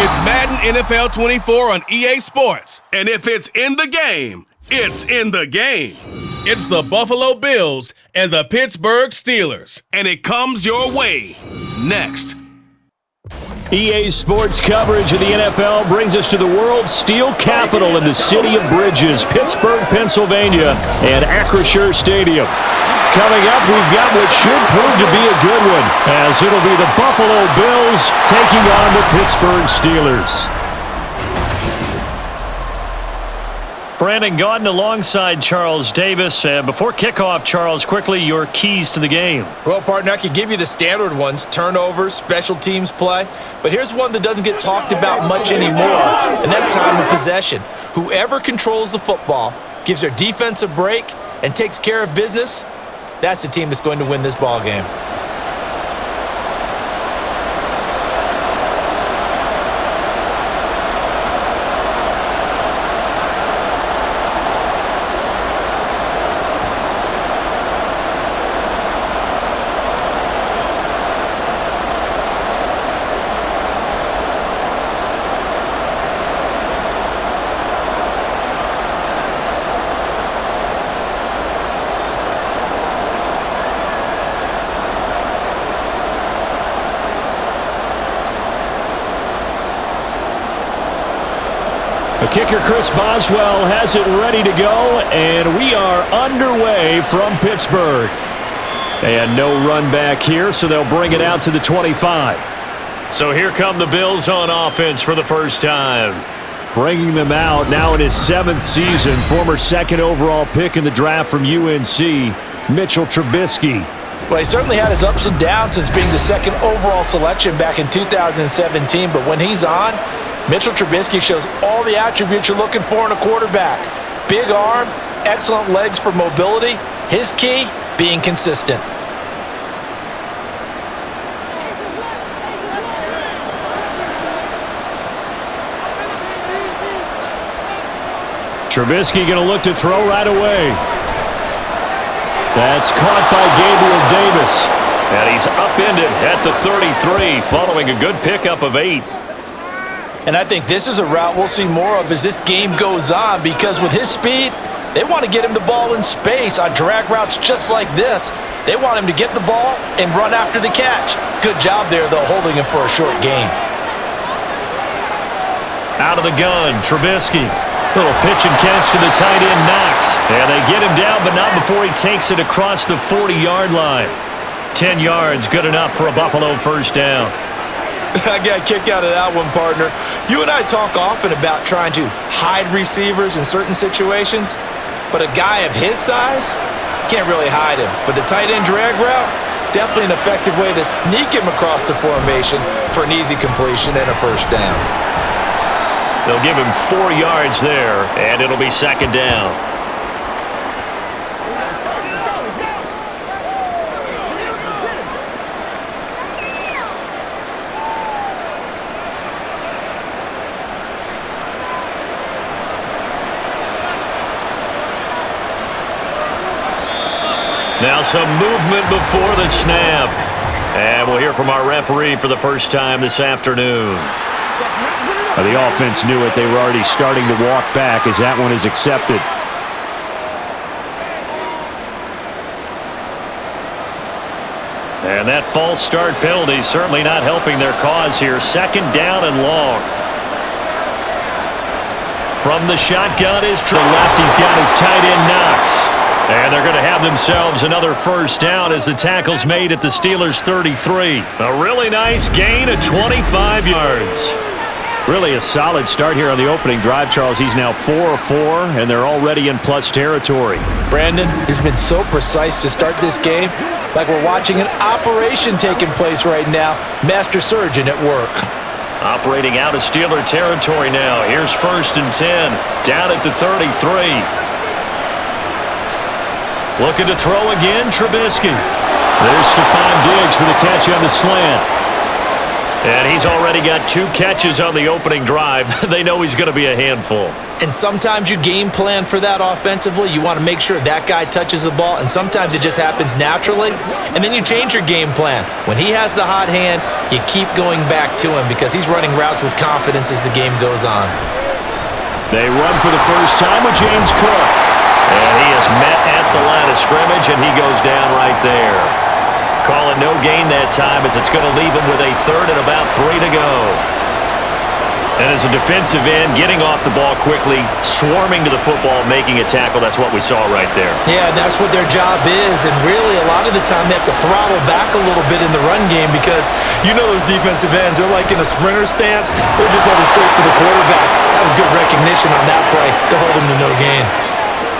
It's Madden NFL 24 on EA Sports. And if it's in the game, it's in the game. It's the Buffalo Bills and the Pittsburgh Steelers. And it comes your way next. EA Sports coverage of the NFL brings us to the world's steel capital in the city of bridges, Pittsburgh, Pennsylvania, and Acrisure Stadium. Coming up, we've got what should prove to be a good one, as it'll be the Buffalo Bills taking on the Pittsburgh Steelers. Brandon Gaudin alongside Charles Davis. Before kickoff, Charles, quickly, your keys to the game. Well, partner, I could give you the standard ones, turnovers, special teams play. But here's one that doesn't get talked about much anymore, and that's time of possession. Whoever controls the football, gives their defense a break, and takes care of business, that's the team that's going to win this ball game. The kicker, Chris Boswell, has it ready to go, and we are underway from Pittsburgh. And no run back here, so they'll bring it out to the 25. So here come the Bills on offense for the first time. Bringing them out now in his 7th season, former 2nd overall pick in the draft from UNC, Mitchell Trubisky. Well, he certainly had his ups and downs since being the 2nd overall selection back in 2017, but when he's on, Mitchell Trubisky shows all the attributes you're looking for in a quarterback. Big arm, excellent legs for mobility. His key, being consistent. Trubisky going to look to throw right away. That's caught by Gabriel Davis. And he's upended at the 33, following a good pickup of 8. And I think this is a route we'll see more of as this game goes on, because with his speed, they want to get him the ball in space on drag routes just like this. They want him to get the ball and run after the catch. Good job there, though, holding him for a short gain. Out of the gun, Trubisky. Little pitch and catch to the tight end, Knox. And they get him down, but not before he takes it across the 40-yard line. 10 yards, good enough for a Buffalo first down. I got a kick out of that one, partner. You and I talk often about trying to hide receivers in certain situations, but a guy of his size can't really hide him. But the tight end drag route, definitely an effective way to sneak him across the formation for an easy completion and a first down. They'll give him 4 yards there, and it'll be second down. Now some movement before the snap. And we'll hear from our referee for the first time this afternoon. The offense knew it. They were already starting to walk back as that one is accepted. And that false start penalty certainly not helping their cause here. Second down and long. From the shotgun is to the left. He's got his tight end Knox. And they're going to have themselves another first down as the tackle's made at the Steelers' 33. A really nice gain of 25 yards. Really a solid start here on the opening drive, Charles. He's now 4 of 4, and they're already in plus territory. Brandon, he's been so precise to start this game, like we're watching an operation taking place right now. Master surgeon at work. Operating out of Steeler territory now. Here's 1st and 10, down at the 33. Looking to throw again, Trubisky. There's Stephon Diggs for the catch on the slant. And he's already got 2 catches on the opening drive. They know he's going to be a handful. And sometimes you game plan for that offensively. You want to make sure that guy touches the ball, and sometimes it just happens naturally. And then you change your game plan. When he has the hot hand, you keep going back to him because he's running routes with confidence as the game goes on. They run for the first time with James Cook. And he is met at the line of scrimmage, and he goes down right there. Call it no gain that time as it's going to leave him with a third and about 3 to go. And as a defensive end, getting off the ball quickly, swarming to the football, making a tackle, that's what we saw right there. Yeah, that's what their job is, and really a lot of the time they have to throttle back a little bit in the run game because you know those defensive ends, they're like in a sprinter stance. They're just headed straight to the quarterback. That was good recognition on that play to hold him to no gain.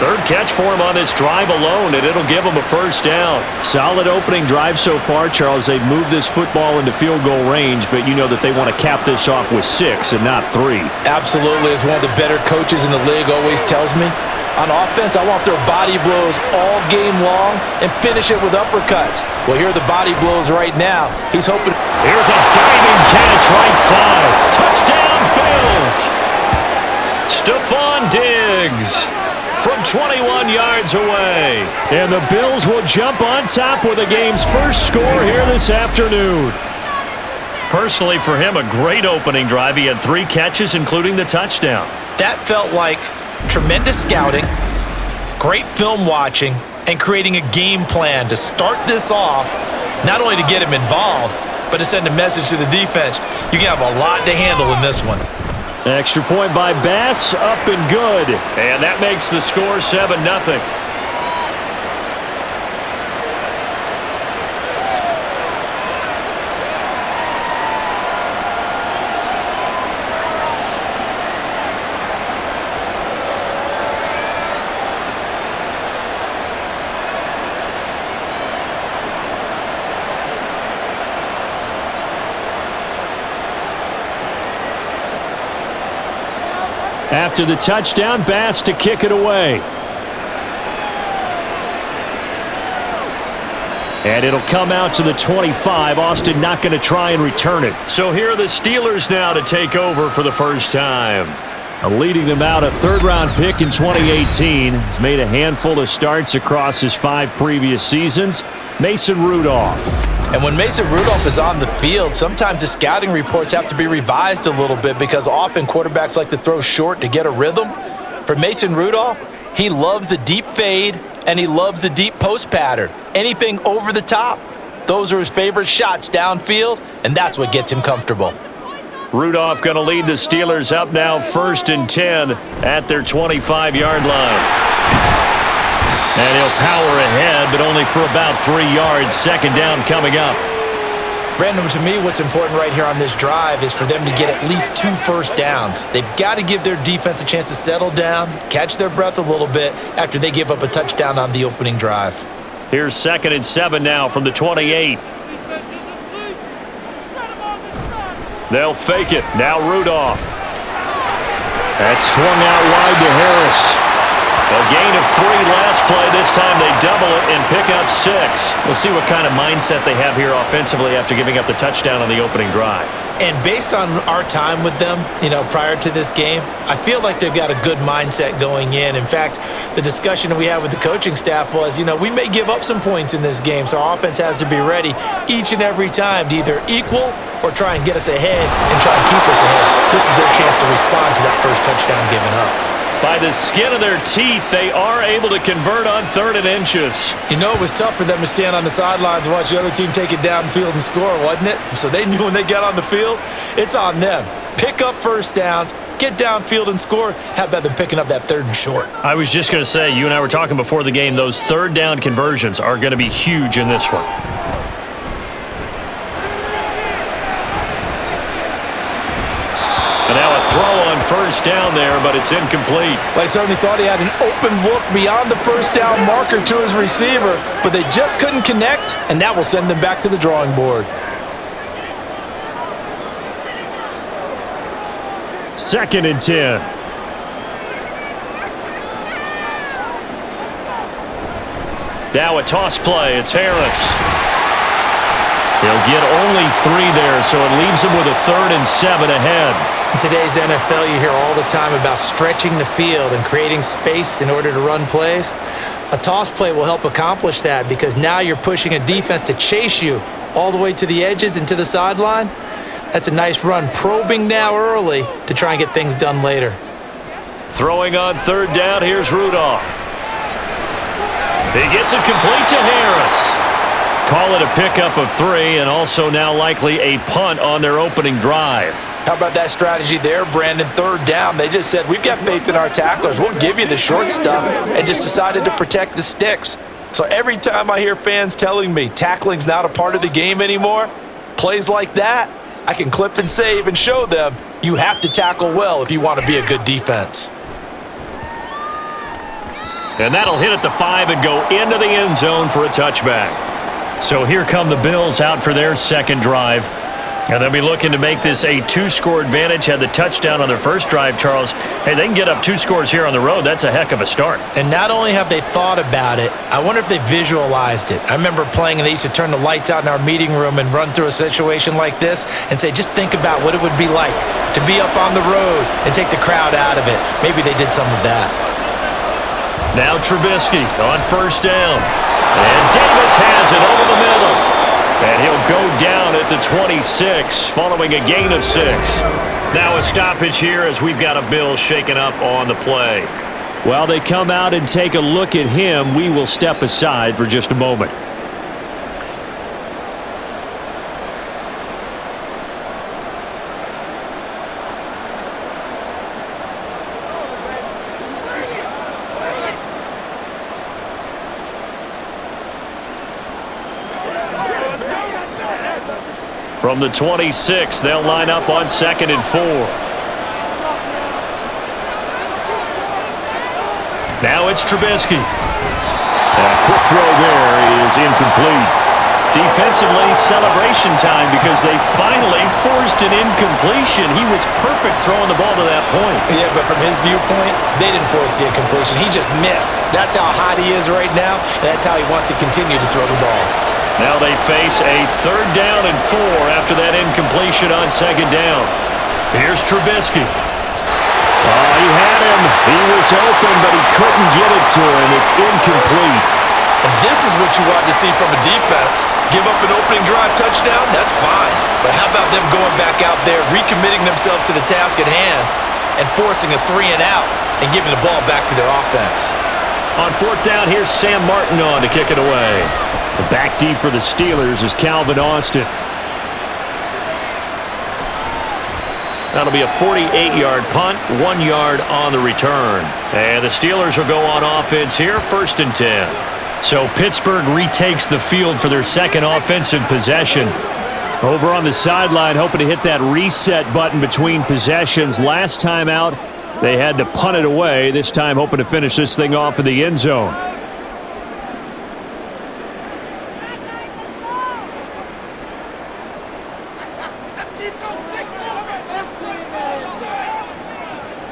Third catch for him on this drive alone, and it'll give him a first down. Solid opening drive so far, Charles. They've moved this football into field goal range, but you know that they want to cap this off with 6 and not 3. Absolutely. As one of the better coaches in the league always tells me, on offense, I want their body blows all game long and finish it with uppercuts. Well, here are the body blows right now. He's hoping. Here's a diving catch right side. Touchdown, Bills! Stephon Diggs from 21 yards away. And the Bills will jump on top with the game's first score here this afternoon. Personally, for him, a great opening drive. He had 3 catches, including the touchdown. That felt like tremendous scouting, great film watching, and creating a game plan to start this off, not only to get him involved, but to send a message to the defense. You can have a lot to handle in this one. Extra point by Bass, up and good. And that makes the score 7-0. After the touchdown, Bass to kick it away. And it'll come out to the 25. Austin not going to try and return it. So here are the Steelers now to take over for the first time. Leading them out, a third-round pick in 2018. He's made a handful of starts across his 5 previous seasons. Mason Rudolph. And when Mason Rudolph is on the field, sometimes the scouting reports have to be revised a little bit because often quarterbacks like to throw short to get a rhythm. For Mason Rudolph, he loves the deep fade and he loves the deep post pattern. Anything over the top, those are his favorite shots downfield, and that's what gets him comfortable. Rudolph going to lead the Steelers up now 1st and 10 at their 25-yard line. And he'll power ahead, but only for about 3 yards. Second down coming up. Brandon, to me, what's important right here on this drive is for them to get at least 2 first downs. They've got to give their defense a chance to settle down, catch their breath a little bit after they give up a touchdown on the opening drive. Here's 2nd and 7 now from the 28. They'll fake it. Now Rudolph. That's swung out wide to Harris. A gain of 3 last play. This time they double it and pick up 6. We'll see what kind of mindset they have here offensively after giving up the touchdown on the opening drive. And based on our time with them, prior to this game, I feel like they've got a good mindset going in. In fact, the discussion we had with the coaching staff was, we may give up some points in this game, so our offense has to be ready each and every time to either equal or try and get us ahead and try and keep us ahead. This is their chance to respond to that first touchdown given up. By the skin of their teeth, they are able to convert on 3rd and inches. It was tough for them to stand on the sidelines and watch the other team take it downfield and score, wasn't it? So they knew when they got on the field, it's on them. Pick up first downs, get downfield and score. How about them picking up that 3rd and short? I was just going to say, you and I were talking before the game, those 3rd down conversions are going to be huge in this one. And now a throw on 1st down there, but it's incomplete. Well, he certainly thought he had an open look beyond the first down marker to his receiver, but they just couldn't connect, and that will send them back to the drawing board. 2nd and 10. Now a toss play. It's Harris. He'll get only 3 there, so it leaves him with a 3rd and 7 ahead. In today's NFL, you hear all the time about stretching the field and creating space in order to run plays. A toss play will help accomplish that because now you're pushing a defense to chase you all the way to the edges and to the sideline. That's a nice run, probing now early to try and get things done later. Throwing on 3rd down, here's Rudolph. He gets it complete to Harris. Call it a pickup of 3 and also now likely a punt on their opening drive. How about that strategy there, Brandon? 3rd down, they just said, we've got faith in our tacklers. We'll give you the short stuff, and just decided to protect the sticks. So every time I hear fans telling me tackling's not a part of the game anymore, plays like that, I can clip and save and show them you have to tackle well if you want to be a good defense. And that'll hit at the 5 and go into the end zone for a touchback. So here come the Bills out for their second drive. And they'll be looking to make this a 2-score advantage. Had the touchdown on their first drive, Charles. Hey, they can get up 2 scores here on the road. That's a heck of a start. And not only have they thought about it, I wonder if they visualized it. I remember playing and they used to turn the lights out in our meeting room and run through a situation like this and say, just think about what it would be like to be up on the road and take the crowd out of it. Maybe they did some of that. Now Trubisky on 1st down. And Davis has it over the middle. And he'll go down at the 26 following a gain of 6. Now a stoppage here as we've got a Bill shaken up on the play. While they come out and take a look at him, we will step aside for just a moment. From the 26, they'll line up on 2nd and 4. Now it's Trubisky. A quick throw there is incomplete. Defensively, celebration time because they finally forced an incompletion. He was perfect throwing the ball to that point. Yeah, but from his viewpoint, they didn't force the incompletion. He just missed. That's how hot he is right now, and that's how he wants to continue to throw the ball. Now they face a 3rd down and 4 after that incompletion on 2nd down. Here's Trubisky. Oh, he had him. He was open, but he couldn't get it to him. It's incomplete. And this is what you want to see from a defense. Give up an opening drive touchdown, that's fine. But how about them going back out there, recommitting themselves to the task at hand, and forcing a 3 and out and giving the ball back to their offense? On 4th down, here's Sam Martin on to kick it away. The back deep for the Steelers is Calvin Austin. That'll be a 48-yard punt, 1 yard on the return. And the Steelers will go on offense here, 1st and 10. So Pittsburgh retakes the field for their second offensive possession. Over on the sideline, hoping to hit that reset button between possessions. Last time out, they had to punt it away. This time hoping to finish this thing off in the end zone.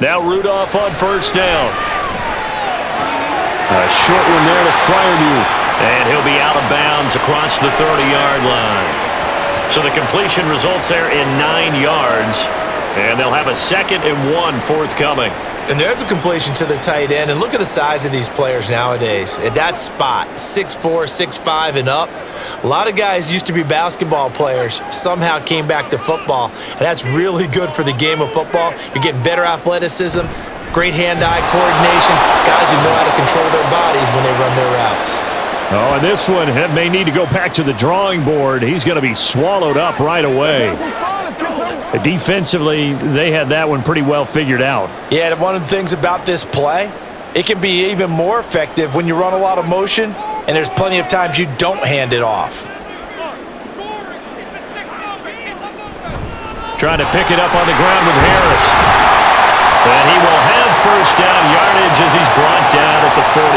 Now Rudolph on 1st down. A short one there to Freiermuth. And he'll be out of bounds across the 30-yard line. So the completion results there in 9 yards. And they'll have a 2nd and 1 forthcoming. And there's a completion to the tight end. And look at the size of these players nowadays. At that spot, 6'4", 6'5", and up. A lot of guys used to be basketball players, somehow came back to football. And that's really good for the game of football. You're getting better athleticism, great hand-eye coordination, guys who know how to control their bodies when they run their routes. Oh, and this one may need to go back to the drawing board. He's going to be swallowed up right away. Defensively, they had that one pretty well figured out. Yeah, and one of the things about this play, it can be even more effective when you run a lot of motion, and there's plenty of times you don't hand it off. Trying to pick it up on the ground with Harris. And he will have 1st down yardage as he's brought down at the 41.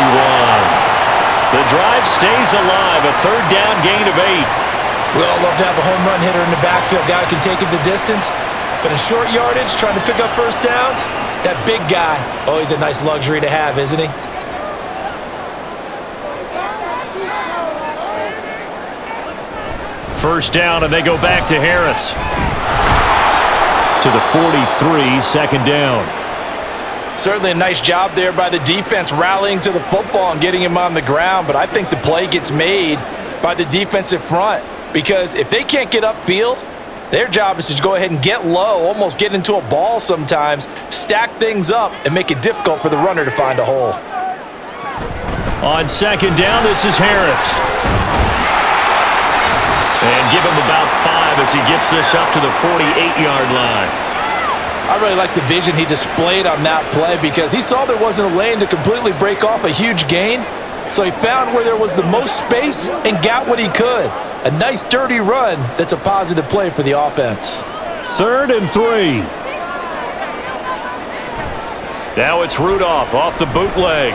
The drive stays alive, a 3rd down gain of 8. We all love to have a home run hitter in the backfield, guy who can take it the distance. But in short yardage, trying to pick up 1st downs, that big guy, always a nice luxury to have, isn't he? First down, and they go back to Harris. To the 43, second down. Certainly a nice job there by the defense rallying to the football and getting him on the ground, but I think the play gets made by the defensive front because if they can't get upfield, their job is to go ahead and get low, almost get into a ball sometimes, stack things up, and make it difficult for the runner to find a hole. On second down, this is Harris. And give him about 5 as he gets this up to the 48-yard line. I really like the vision he displayed on that play because he saw there wasn't a lane to completely break off a huge gain. So he found where there was the most space and got what he could. A nice, dirty run that's a positive play for the offense. 3rd and 3. Now it's Rudolph off the bootleg.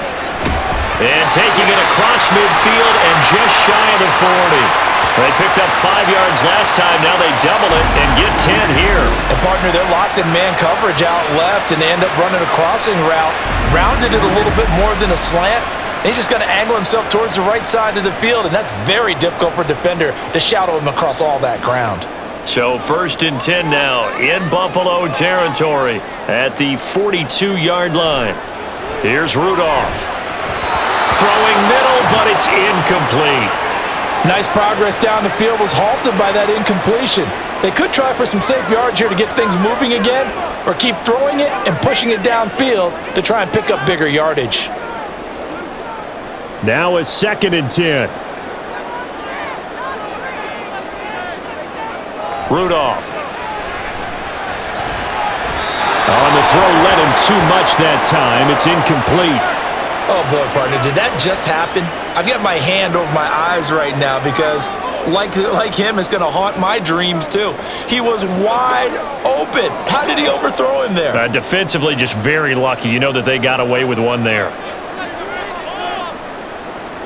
And taking it across midfield and just shy of the 40. They picked up 5 yards last time. Now they double it and get 10 here. And, partner, they're locked in man coverage out left, and they end up running a crossing route. Rounded it a little bit more than a slant. And he's just going to angle himself towards the right side of the field, and that's very difficult for a defender to shadow him across all that ground. So 1st and 10 now in Buffalo territory at the 42-yard line. Here's Rudolph. Throwing middle, but it's incomplete. Nice progress down the field was halted by that incompletion. They could try for some safe yards here to get things moving again, or keep throwing it and pushing it downfield to try and pick up bigger yardage. Now it's 2nd and 10. Rudolph. On the throw, led him too much that time. It's incomplete. Oh, boy, partner, did that just happen? I've got my hand over my eyes right now because, like him, it's going to haunt my dreams, too. He was wide open. How did he overthrow him there? Defensively, just very lucky. You know that they got away with one there.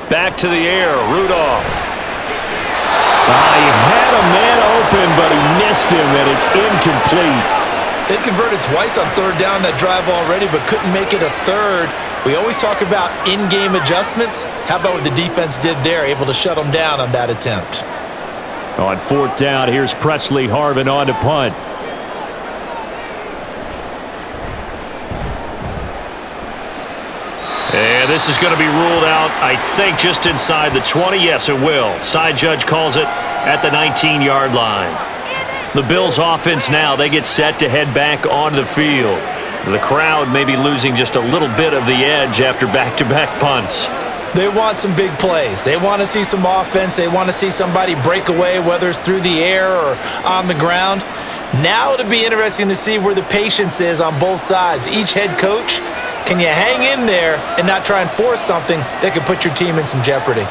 Back to the air, Rudolph. He had a man open, but he missed him, and it's incomplete. They converted twice on 3rd down that drive already, but couldn't make it a 3rd. We always talk about in-game adjustments. How about what the defense did there, able to shut them down on that attempt? On 4th down, here's Presley Harvin on to punt. And this is going to be ruled out, I think, just inside the 20. Yes, it will. Side judge calls it at the 19-yard line. The Bills' offense now, they get set to head back onto the field. The crowd may be losing just a little bit of the edge after back-to-back punts. They want some big plays. They want to see some offense. They want to see somebody break away, whether it's through the air or on the ground. Now it'll be interesting to see where the patience is on both sides. Each head coach, can you hang in there and not try and force something that could put your team in some jeopardy?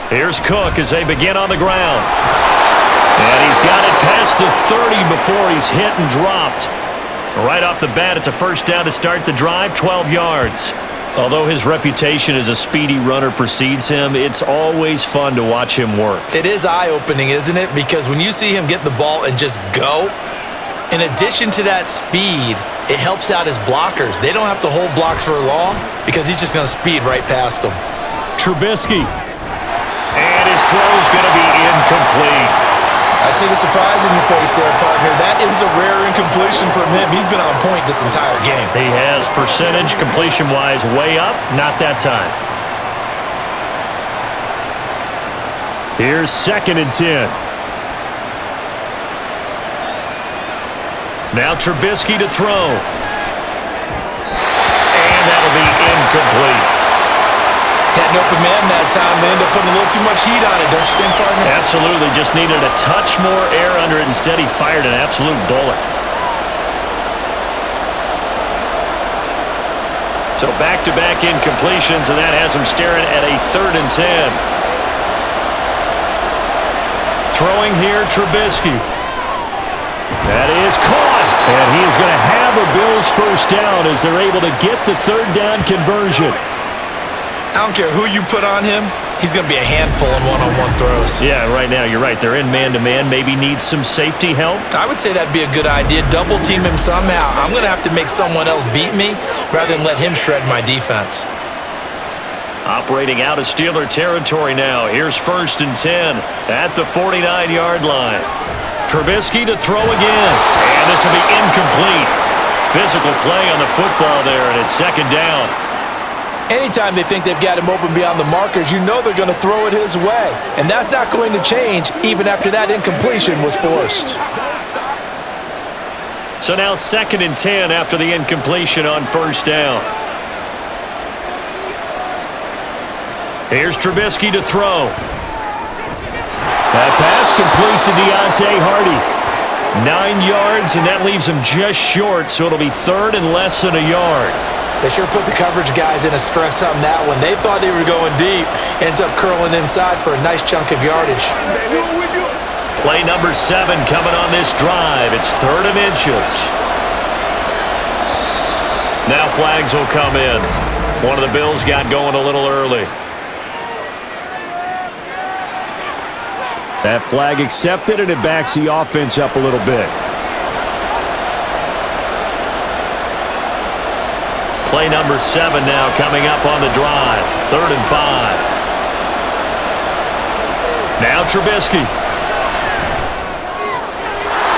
Here's Cook as they begin on the ground. And he's got it past the 30 before he's hit and dropped. Right off the bat, it's a first down to start the drive, 12 yards. Although his reputation as a speedy runner precedes him, it's always fun to watch him work. It is eye-opening, isn't it? Because when you see him get the ball and just go, in addition to that speed, it helps out his blockers. They don't have to hold blocks for long because he's just going to speed right past them. Trubisky. And his throw's going to be incomplete. I see the surprise in your face there, partner. That is a rare incompletion from him. He's been on point this entire game. He has percentage, completion-wise, way up. Not that time. Here's 2nd and 10. Now Trubisky to throw. And that'll be incomplete. Had an open man that time. They end up putting a little too much heat on it, don't you think, partner? Absolutely. Just needed a touch more air under it. Instead, he fired an absolute bullet. So back-to-back incompletions, and that has him staring at a 3rd and 10. Throwing here, Trubisky. That is caught. And he is going to have a Bills first down as they're able to get the 3rd down conversion. I don't care who you put on him. He's going to be a handful in one-on-one throws. Yeah, right now, you're right. They're in man-to-man. Maybe needs some safety help. I would say that'd be a good idea. Double team him somehow. I'm going to have to make someone else beat me rather than let him shred my defense. Operating out of Steeler territory now. Here's 1st and 10 at the 49-yard line. Trubisky to throw again. And this will be incomplete. Physical play on the football there, and it's 2nd down. Anytime they think they've got him open beyond the markers, you know they're going to throw it his way. And that's not going to change even after that incompletion was forced. So now 2nd and 10 after the incompletion on 1st down. Here's Trubisky to throw. That pass complete to Deontay Hardy. 9 yards, and that leaves him just short, so it'll be 3rd and less than a yard. They sure put the coverage guys in a stress on that one. They thought they were going deep. Ends up curling inside for a nice chunk of yardage. Play number 7 coming on this drive. It's 3rd and inches. Now flags will come in. One of the Bills got going a little early. That flag accepted, and it backs the offense up a little bit. Play number 7 now coming up on the drive. 3rd and 5. Now Trubisky.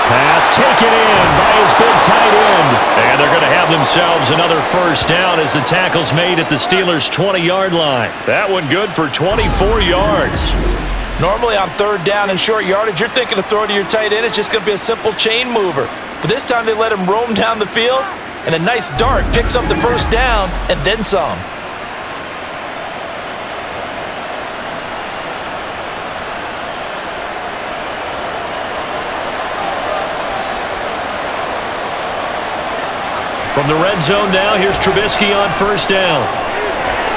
Pass taken in by his big tight end. And they're going to have themselves another 1st down as the tackle's made at the Steelers' 20-yard line. That one good for 24 yards. Normally on 3rd down and short yardage, you're thinking to throw to your tight end. It's just going to be a simple chain mover. But this time they let him roam down the field, and a nice dart picks up the 1st down and then some. From the red zone now, here's Trubisky on 1st down.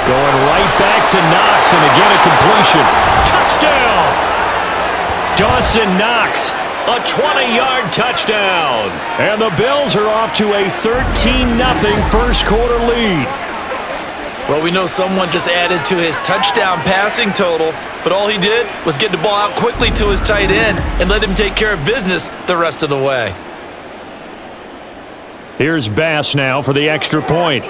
Going right back to Knox, and again a completion. Touchdown! Dawson Knox, a 20-yard touchdown. And the Bills are off to a 13-0 first quarter lead. Well, we know someone just added to his touchdown passing total, but all he did was get the ball out quickly to his tight end and let him take care of business the rest of the way. Here's Bass now for the extra point.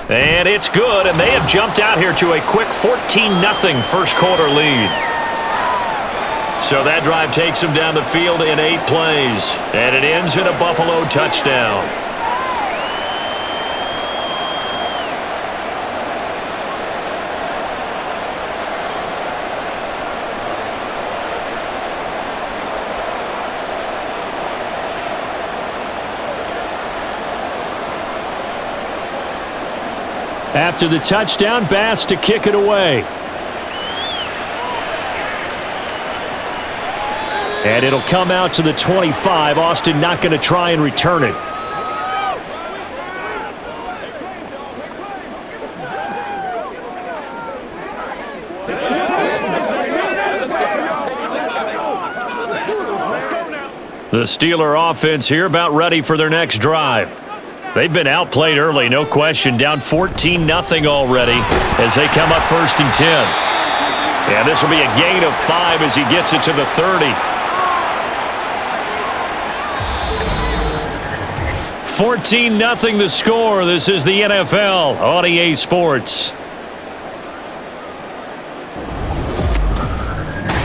And it's good, and they have jumped out here to a quick 14-0 first quarter lead. So that drive takes them down the field in 8 plays, and it ends in a Buffalo touchdown. After the touchdown, Bass to kick it away. And it'll come out to the 25. Austin not going to try and return it. The Steeler offense here about ready for their next drive. They've been outplayed early, no question. Down 14-0 already as they come up 1st and 10. Yeah, this will be a gain of 5 as he gets it to the 30. 14-0 the score. This is the NFL on EA Sports.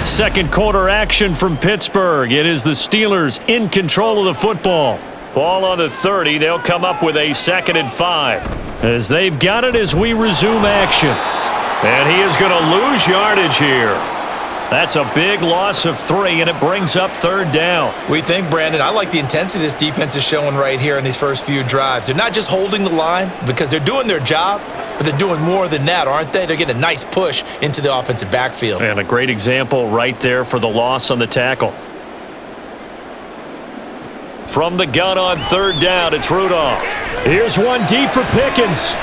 Second quarter action from Pittsburgh. It is the Steelers in control of the football. Ball on the 30. They'll come up with a 2nd and 5 as they've got it as we resume action. And he is going to lose yardage here. That's a big loss of 3, and it brings up 3rd down. We think, Brandon, I like the intensity this defense is showing right here in these first few drives. They're not just holding the line because they're doing their job, but they're doing more than that, aren't they? They're getting a nice push into the offensive backfield. And a great example right there for the loss on the tackle. From the gun on 3rd down, it's Rudolph. Here's one deep for Pickens.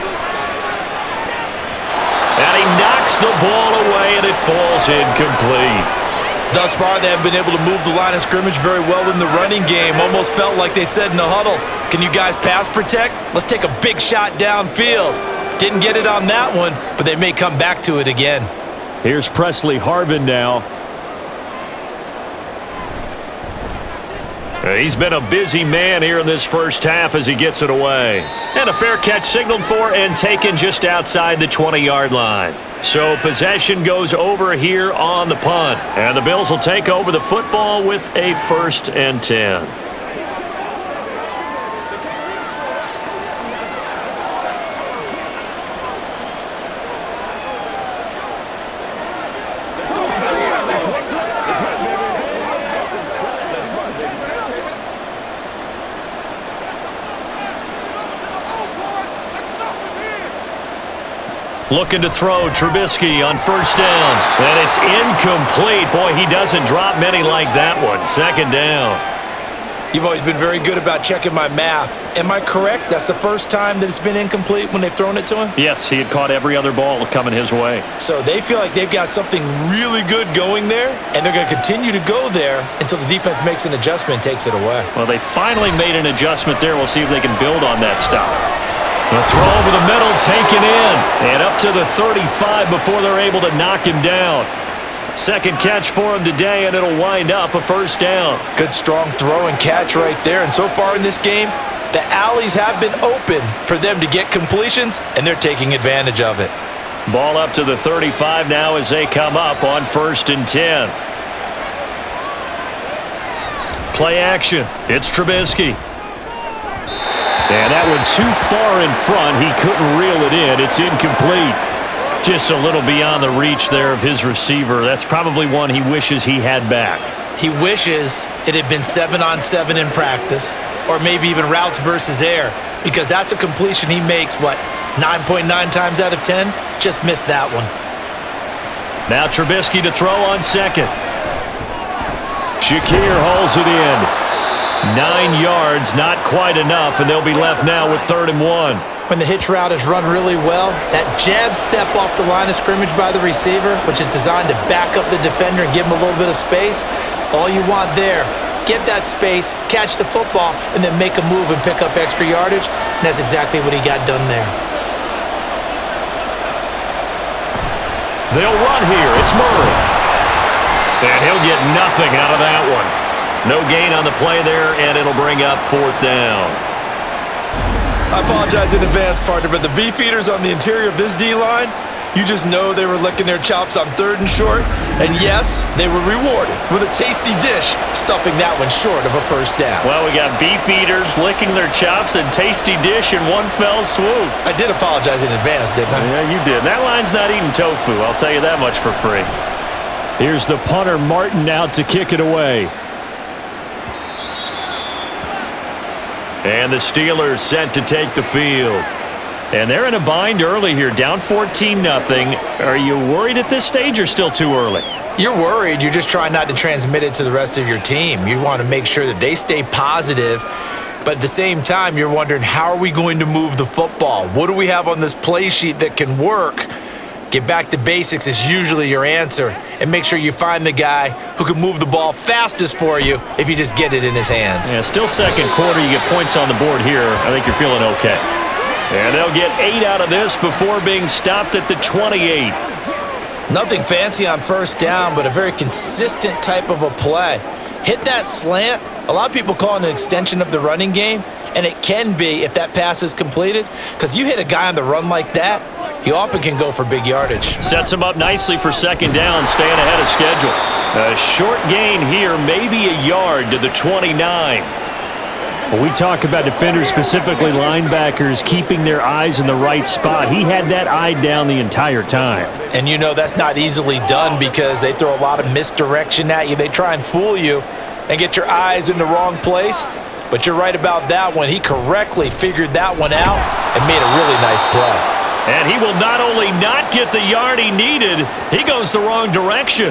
And he knocks the ball away, and it falls incomplete. Thus far, they have been able to move the line of scrimmage very well in the running game. Almost felt like they said in the huddle, can you guys pass protect? Let's take a big shot downfield. Didn't get it on that one, but they may come back to it again. Here's Presley Harvin now. He's been a busy man here in this first half as he gets it away. And a fair catch signaled for and taken just outside the 20-yard line. So possession goes over here on the punt. And the Bills will take over the football with a 1st and 10. Looking to throw, Trubisky on 1st down. And it's incomplete. Boy, he doesn't drop many like that one. 2nd down. You've always been very good about checking my math. Am I correct? That's the first time that it's been incomplete when they've thrown it to him? Yes, he had caught every other ball coming his way. So they feel like they've got something really good going there, and they're going to continue to go there until the defense makes an adjustment and takes it away. Well, they finally made an adjustment there. We'll see if they can build on that stop. The throw over the middle, taken in, and up to the 35 before they're able to knock him down. 2nd catch for him today, and it'll wind up a 1st down. Good, strong throw and catch right there. And so far in this game, the alleys have been open for them to get completions, and they're taking advantage of it. Ball up to the 35 now as they come up on 1st and 10. Play action. It's Trubisky. And that one too far in front. He couldn't reel it in. It's incomplete. Just a little beyond the reach there of his receiver. That's probably one he wishes he had back. He wishes it had been 7-on-7 in practice, or maybe even routes versus air, because that's a completion he makes, 9.9 times out of 10? Just missed that one. Now Trubisky to throw on 2nd. Shakir hauls it in. 9 yards, not quite enough, and they'll be left now with 3rd and 1. When the hitch route is run really well, that jab step off the line of scrimmage by the receiver, which is designed to back up the defender and give him a little bit of space, all you want there, get that space, catch the football, and then make a move and pick up extra yardage, and that's exactly what he got done there. They'll run here. It's Murray. And he'll get nothing out of that one. No gain on the play there, and it'll bring up 4th down. I apologize in advance, partner, but the beefeaters on the interior of this D-line, you just know they were licking their chops on 3rd and short. And yes, they were rewarded with a tasty dish, stuffing that one short of a 1st down. Well, we got beefeaters licking their chops and tasty dish in one fell swoop. I did apologize in advance, didn't I? Yeah, you did. That line's not eating tofu. I'll tell you that much for free. Here's the punter, Martin, out to kick it away. And the Steelers set to take the field. And they're in a bind early here, down 14-0. Are you worried at this stage or still too early? You're worried. You're just trying not to transmit it to the rest of your team. You want to make sure that they stay positive. But at the same time, you're wondering, how are we going to move the football? What do we have on this play sheet that can work? Get back to basics is usually your answer. And make sure you find the guy who can move the ball fastest for you if you just get it in his hands. Yeah, still 2nd quarter. You get points on the board here. I think you're feeling okay. And they'll get 8 out of this before being stopped at the 28. Nothing fancy on 1st down, but a very consistent type of a play. Hit that slant. A lot of people call it an extension of the running game, and it can be if that pass is completed, because you hit a guy on the run like that, he often can go for big yardage. Sets him up nicely for 2nd down, staying ahead of schedule. A short gain here, maybe a yard to the 29. When we talk about defenders, specifically linebackers, keeping their eyes in the right spot, he had that eye down the entire time. And you know that's not easily done because they throw a lot of misdirection at you. They try and fool you and get your eyes in the wrong place. But you're right about that one. He correctly figured that one out and made a really nice play. And he will not only not get the yard he needed, he goes the wrong direction.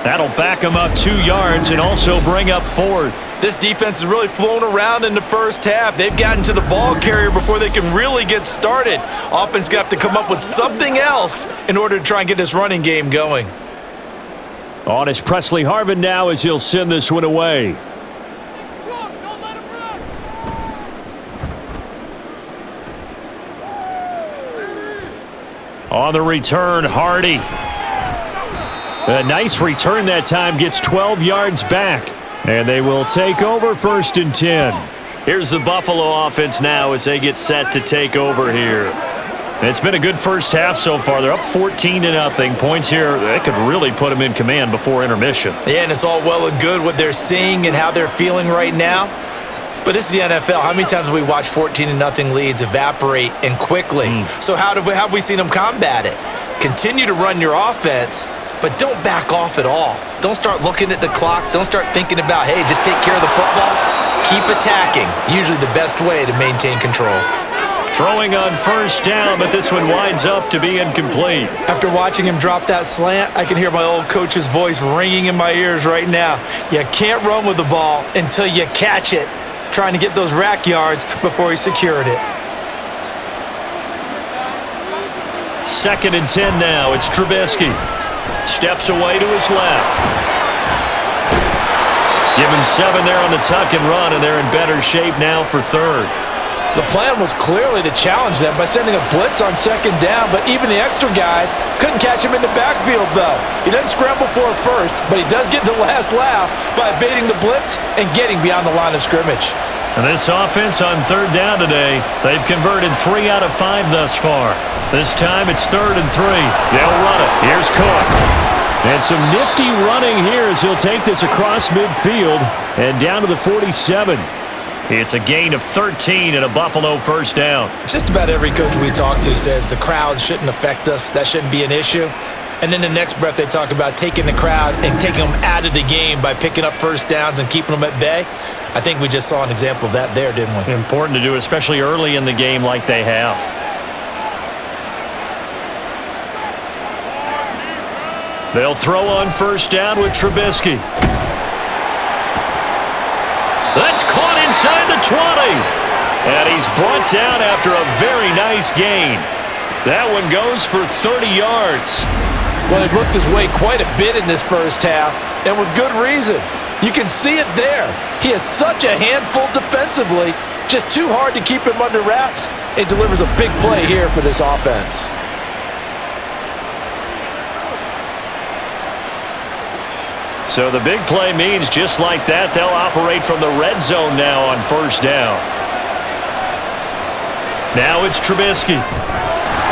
That'll back him up 2 yards and also bring up 4th. This defense has really flown around in the first half. They've gotten to the ball carrier before they can really get started. Offense going to have to come up with something else in order to try and get this running game going. On is Presley Harvin now as he'll send this one away. On the return, Hardy. A nice return that time, gets 12 yards back. And they will take over 1st and 10. Here's the Buffalo offense now as they get set to take over here. It's been a good first half so far. They're up 14-0. Points here, they could really put them in command before intermission. Yeah, and it's all well and good what they're seeing and how they're feeling right now. But this is the NFL. How many times have we watched 14-0 leads evaporate and quickly? So how have we seen them combat it? Continue to run your offense, but don't back off at all. Don't start looking at the clock. Don't start thinking about, hey, just take care of the football. Keep attacking. Usually the best way to maintain control. Throwing on 1st down, but this one winds up to be incomplete. After watching him drop that slant, I can hear my old coach's voice ringing in my ears right now. You can't run with the ball until you catch it. Trying to get those rack yards before he secured it. 2nd and 10 now. It's Trubisky. Steps away to his left. Give him 7 there on the tuck and run, and they're in better shape now for 3rd. The plan was clearly to challenge them by sending a blitz on 2nd down, but even the extra guys couldn't catch him in the backfield, though. He doesn't scramble for it first, but he does get the last laugh by evading the blitz and getting beyond the line of scrimmage. And this offense on 3rd down today, they've converted 3 out of 5 thus far. This time it's 3rd and 3. They'll run it. Here's Cook. And some nifty running here as he'll take this across midfield and down to the 47. It's a gain of 13 and a Buffalo 1st down. Just about every coach we talk to says the crowd shouldn't affect us. That shouldn't be an issue. And then the next breath they talk about taking the crowd and taking them out of the game by picking up 1st downs and keeping them at bay. I think we just saw an example of that there, didn't we? Important to do, especially early in the game like they have. They'll throw on 1st down with Trubisky. That's caught inside the 20. And he's brought down after a very nice gain. That one goes for 30 yards. Well, he looked his way quite a bit in this first half, and with good reason. You can see it there. He is such a handful defensively, just too hard to keep him under wraps, and delivers a big play here for this offense. So the big play means just like that, they'll operate from the red zone now on 1st down. Now it's Trubisky.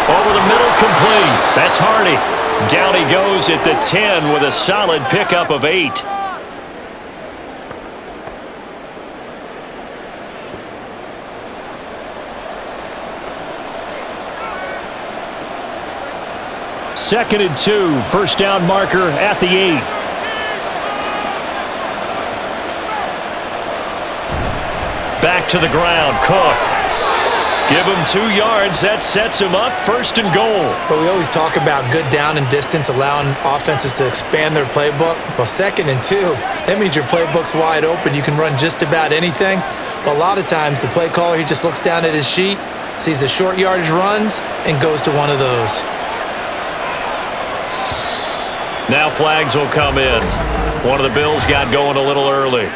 Over the middle, complete. That's Hardy. Down he goes at the 10 with a solid pickup of 8. Second and 2, 1st down marker at the 8. Back to the ground, Cook. Give him 2 yards. That sets him up 1st and goal. But we always talk about good down and distance, allowing offenses to expand their playbook. Well, 2nd and 2, that means your playbook's wide open. You can run just about anything. But a lot of times, the play caller, he just looks down at his sheet, sees the short yardage runs, and goes to one of those. Now flags will come in. One of the Bills got going a little early.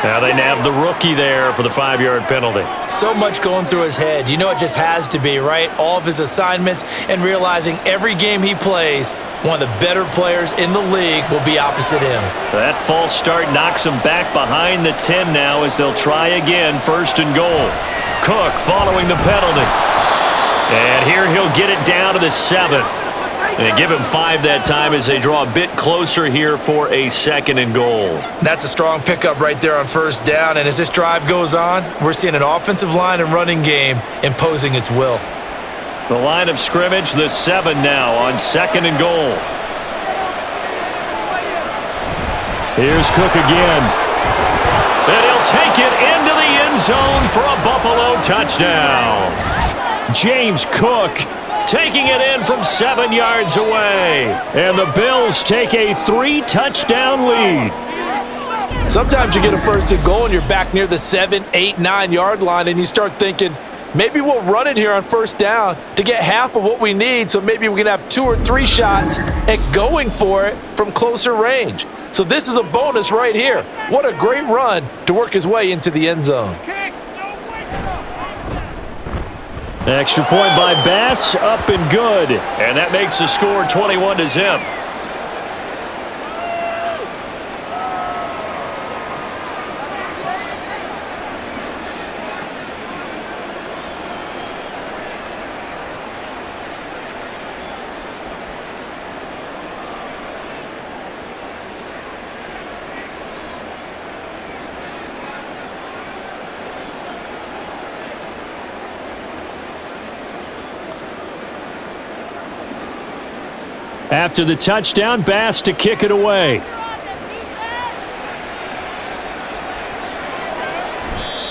Now they nab the rookie there for the 5-yard penalty. So much going through his head. You know it just has to be, right? All of his assignments and realizing every game he plays, one of the better players in the league will be opposite him. That false start knocks him back behind the 10 now as they'll try again, 1st and goal. Cook following the penalty. And here he'll get it down to the 7. And they give him 5 that time as they draw a bit closer here for a 2nd and goal. That's a strong pickup right there on 1st down. And as this drive goes on, we're seeing an offensive line and running game imposing its will. The line of scrimmage, the 7 now on 2nd and goal. Here's Cook again. And he'll take it into the end zone for a Buffalo touchdown. James Cook taking it in from 7 yards away. And the Bills take a 3-touchdown lead. Sometimes you get a 1st and goal and you're back near the 7, 8, 9-yard line, and you start thinking, maybe we'll run it here on 1st down to get half of what we need, so maybe we can have 2 or 3 shots at going for it from closer range. So this is a bonus right here. What a great run to work his way into the end zone. Extra point by Bass, up and good. And that makes the score 21-0. After the touchdown, Bass to kick it away.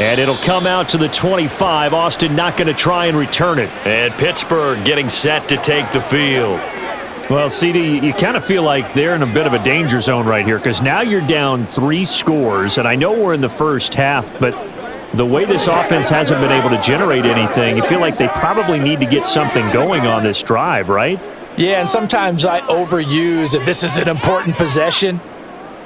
And it'll come out to the 25. Austin not going to try and return it. And Pittsburgh getting set to take the field. Well, CD, you kind of feel like they're in a bit of a danger zone right here because now you're down 3 scores, and I know we're in the first half, but the way this offense hasn't been able to generate anything, you feel like they probably need to get something going on this drive, right? Yeah, and sometimes I overuse that this is an important possession,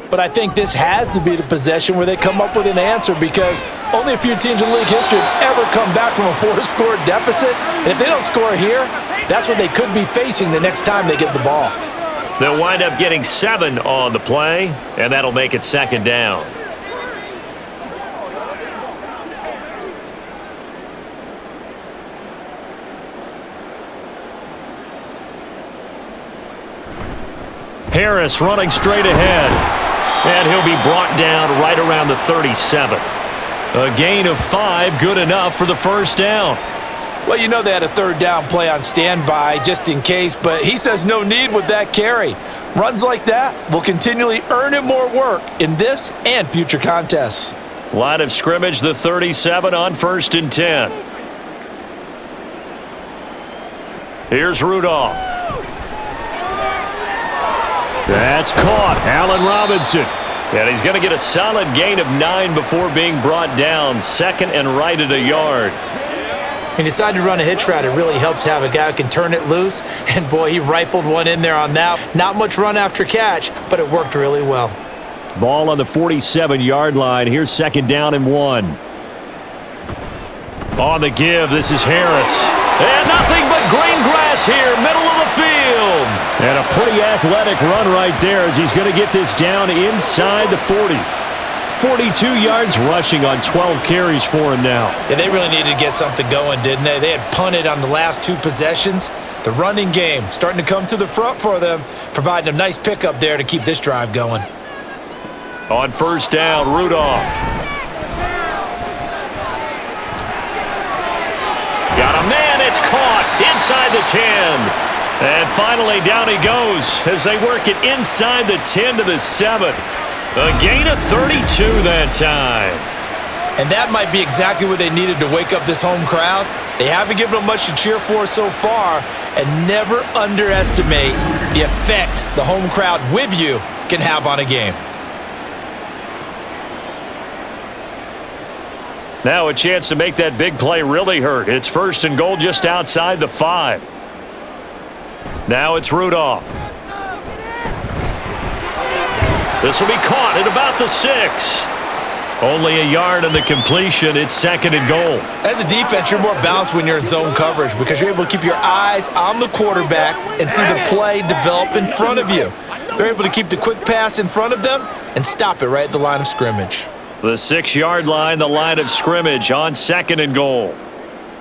but I think this has to be the possession where they come up with an answer because only a few teams in league history have ever come back from a 4-score deficit, and if they don't score here, that's what they could be facing the next time they get the ball. They'll wind up getting 7 on the play, and that'll make it 2nd down. Harris running straight ahead. And he'll be brought down right around the 37. A gain of 5, good enough for the first down. Well, you know they had a 3rd down play on standby just in case, but he says no need with that carry. Runs like that will continually earn him more work in this and future contests. Line of scrimmage, the 37 on 1st and 10. Here's Rudolph. That's caught. Allen Robinson. And he's going to get a solid gain of 9 before being brought down. 2nd and right at a yard. He decided to run a hitch route. It really helps to have a guy who can turn it loose. And, boy, he rifled one in there on that. Not much run after catch, but it worked really well. Ball on the 47-yard line. Here's 2nd down and 1. On the give, this is Harris. And nothing but green grass here, middle of the field. And a pretty athletic run right there as he's going to get this down inside the 40. 42 yards rushing on 12 carries for him now. Yeah, they really needed to get something going, didn't they? They had punted on the last 2 possessions. The running game starting to come to the front for them, providing a nice pickup there to keep this drive going. On 1st down, Rudolph. Got a man, it's caught inside the 10. And finally down he goes as they work it inside the 10 to the 7. A gain of 32 that time. And that might be exactly what they needed to wake up this home crowd. They haven't given them much to cheer for so far, and never underestimate the effect the home crowd with you can have on a game. Now a chance to make that big play really hurt. It's 1st and goal just outside the 5. Now it's Rudolph. This will be caught at about the 6. Only a yard in the completion. It's 2nd and goal. As a defense, you're more balanced when you're in zone coverage because you're able to keep your eyes on the quarterback and see the play develop in front of you. They're able to keep the quick pass in front of them and stop it right at the line of scrimmage. The 6-yard line, the line of scrimmage on 2nd and goal.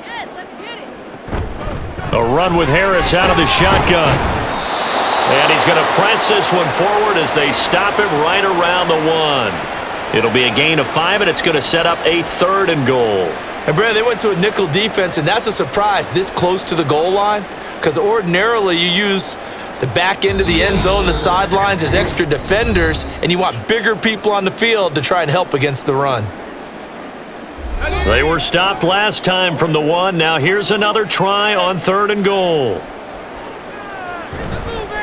Yes, let's get it. A run with Harris out of the shotgun. And he's going to press this one forward as they stop him right around the 1. It'll be a gain of 5, and it's going to set up a 3rd and goal. And, Brad, they went to a nickel defense, and that's a surprise this close to the goal line because ordinarily you use the back end of the end zone, the sidelines as extra defenders, and you want bigger people on the field to try and help against the run. They were stopped last time from the 1. Now here's another try on 3rd and goal.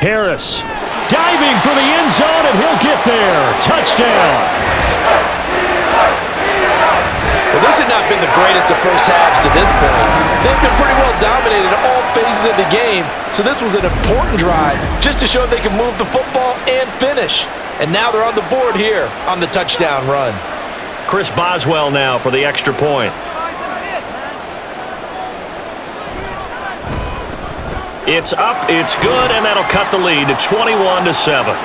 Harris diving for the end zone, and he'll get there. Touchdown. Well, this had not been the greatest of first halves to this point. They've been pretty well dominated in all phases of the game, so this was an important drive just to show they can move the football and finish. And now they're on the board here on the touchdown run. Chris Boswell now for the extra point. It's up, it's good, and that'll cut the lead to 21-7.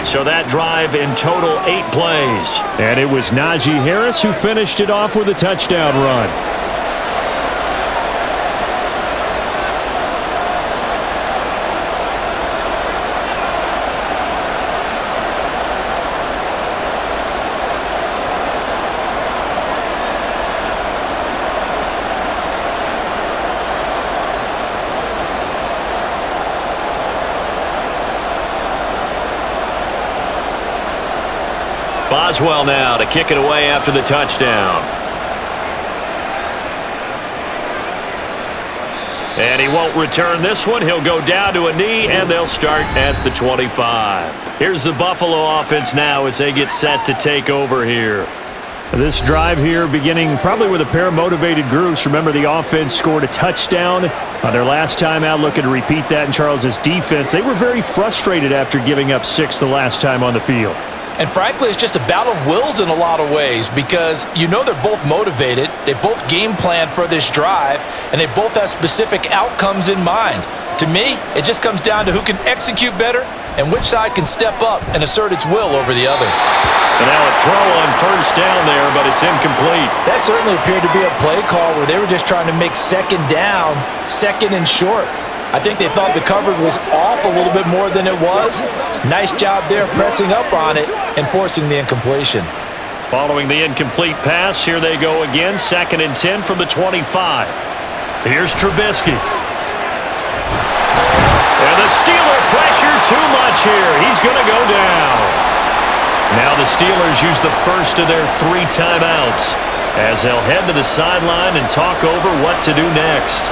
So that drive in total 8 plays. And it was Najee Harris who finished it off with a touchdown run. Boswell now to kick it away after the touchdown. And he won't return this one. He'll go down to a knee, and they'll start at the 25. Here's the Buffalo offense now as they get set to take over here. This drive here beginning probably with a pair of motivated groups. Remember, the offense scored a touchdown on their last time out, looking to repeat that in Charles's defense. They were very frustrated after giving up 6 the last time on the field. And frankly, it's just a battle of wills in a lot of ways because you know they're both motivated, they both game plan for this drive, and they both have specific outcomes in mind. To me, it just comes down to who can execute better and which side can step up and assert its will over the other. And now a throw on first down there, but it's incomplete. That certainly appeared to be a play call where they were just trying to make second down, second and short. I think they thought the coverage was off a little bit more than it was. Nice job there pressing up on it and forcing the incompletion. Following the incomplete pass, here they go again, 2nd and 10 from the 25. Here's Trubisky. And the Steeler pressure too much here. He's going to go down. Now the Steelers use the first of their 3 timeouts as they'll head to the sideline and talk over what to do next.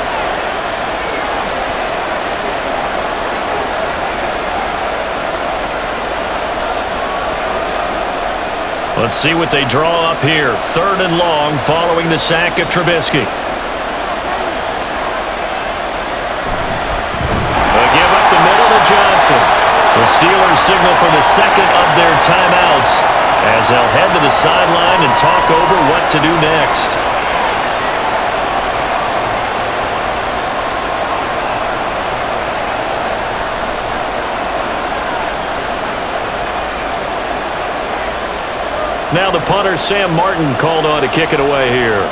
Let's see what they draw up here. 3rd and long following the sack of Trubisky. They'll give up the middle to Johnson. The Steelers signal for the 2nd of their timeouts as they'll head to the sideline and talk over what to do next. Now the punter, Sam Martin, called on to kick it away here.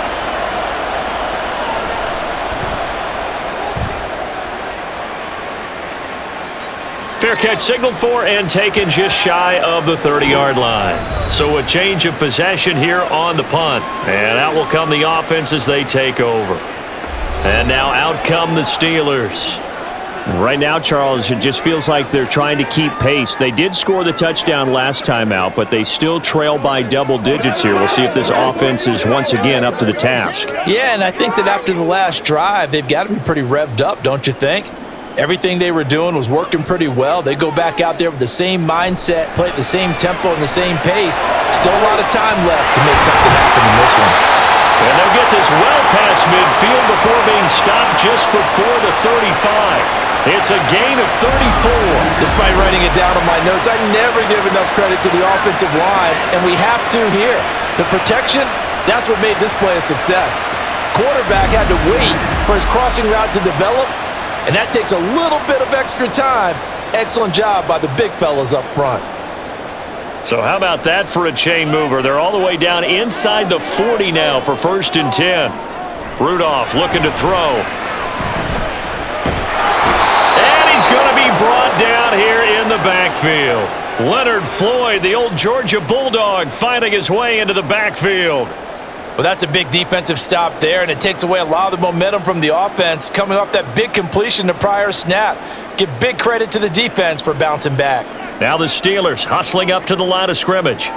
Fair catch signaled for and taken just shy of the 30-yard line. So a change of possession here on the punt. And out will come the offense as they take over. And now out come the Steelers. Right now, Charles, it just feels like they're trying to keep pace. They did score the touchdown last time out, but they still trail by double digits here. We'll see if this offense is once again up to the task. Yeah, and I think that after the last drive, they've got to be pretty revved up, don't you think? Everything they were doing was working pretty well. They go back out there with the same mindset, play at the same tempo and the same pace. Still a lot of time left to make something happen in this one. And they'll get this well past midfield before being stopped just before the 35. It's a gain of 34. Despite writing it down on my notes, I never give enough credit to the offensive line, and we have to here. The protection, that's what made this play a success. Quarterback had to wait for his crossing route to develop, and that takes a little bit of extra time. Excellent job by the big fellas up front. So how about that for a chain mover? They're all the way down inside the 40 now for 1st and 10. Rudolph looking to throw. And he's going to be brought down here in the backfield. Leonard Floyd, the old Georgia Bulldog, finding his way into the backfield. Well, that's a big defensive stop there, and it takes away a lot of the momentum from the offense coming off that big completion the prior snap. Give big credit to the defense for bouncing back. Now the Steelers hustling up to the line of scrimmage.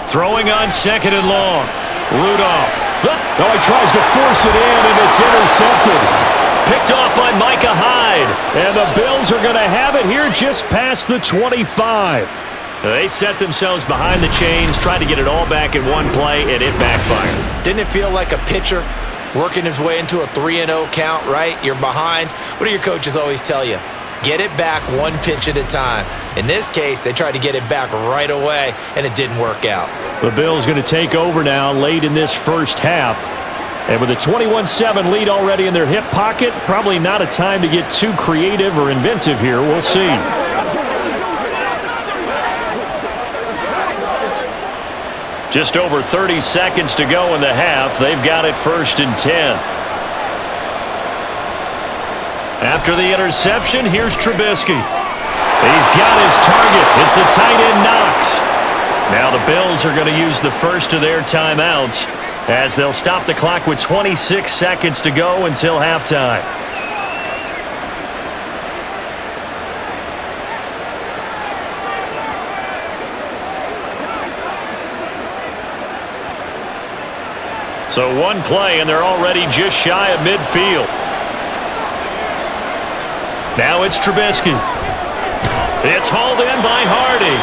Throwing on 2nd and long. Rudolph. Oh, he tries to force it in, and it's intercepted. Picked off by Micah Hyde. And the Bills are going to have it here just past the 25. They set themselves behind the chains, trying to get it all back in one play, and it backfired. Didn't it feel like a pitcher working his way into a 3-0 count, right? You're behind. What do your coaches always tell you? Get it back one pitch at a time. In this case, they tried to get it back right away, and it didn't work out. The Bills going to take over now late in this first half. And with a 21-7 lead already in their hip pocket, probably not a time to get too creative or inventive here. We'll see. Just over 30 seconds to go in the half. They've got it 1st and 10. After the interception, here's Trubisky. He's got his target. It's the tight end Knox. Now the Bills are going to use the first of their timeouts as they'll stop the clock with 26 seconds to go until halftime. So one play, and they're already just shy of midfield. Now it's Trubisky. It's hauled in by Hardy.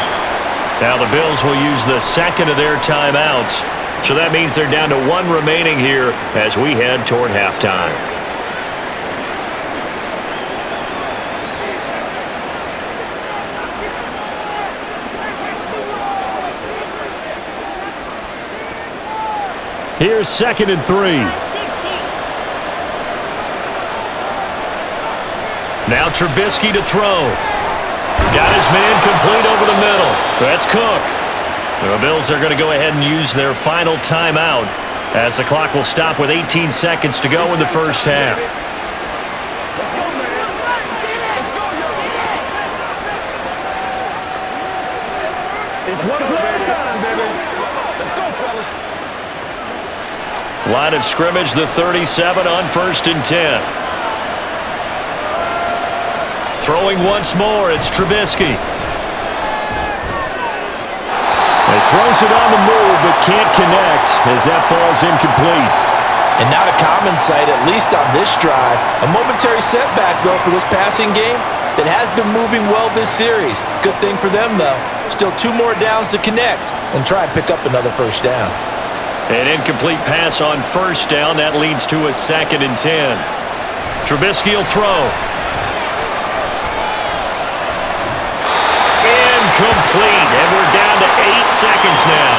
Now the Bills will use the second of their timeouts. So that means they're down to one remaining here as we head toward halftime. Here's 2nd and 3. Now Trubisky to throw. Got his man complete over the middle. That's Cook. The Bills are going to go ahead and use their final timeout as the clock will stop with 18 seconds to go in the first half. Line of scrimmage, the 37 on 1st and 10. Throwing once more, it's Trubisky. He throws it on the move, but can't connect as that falls incomplete. And not a common sight, at least on this drive. A momentary setback, though, for this passing game that has been moving well this series. Good thing for them, though. Still 2 more downs to connect and try and pick up another first down. An incomplete pass on 1st down. That leads to a 2nd and 10. Trubisky will throw. Incomplete. And we're down to 8 seconds now.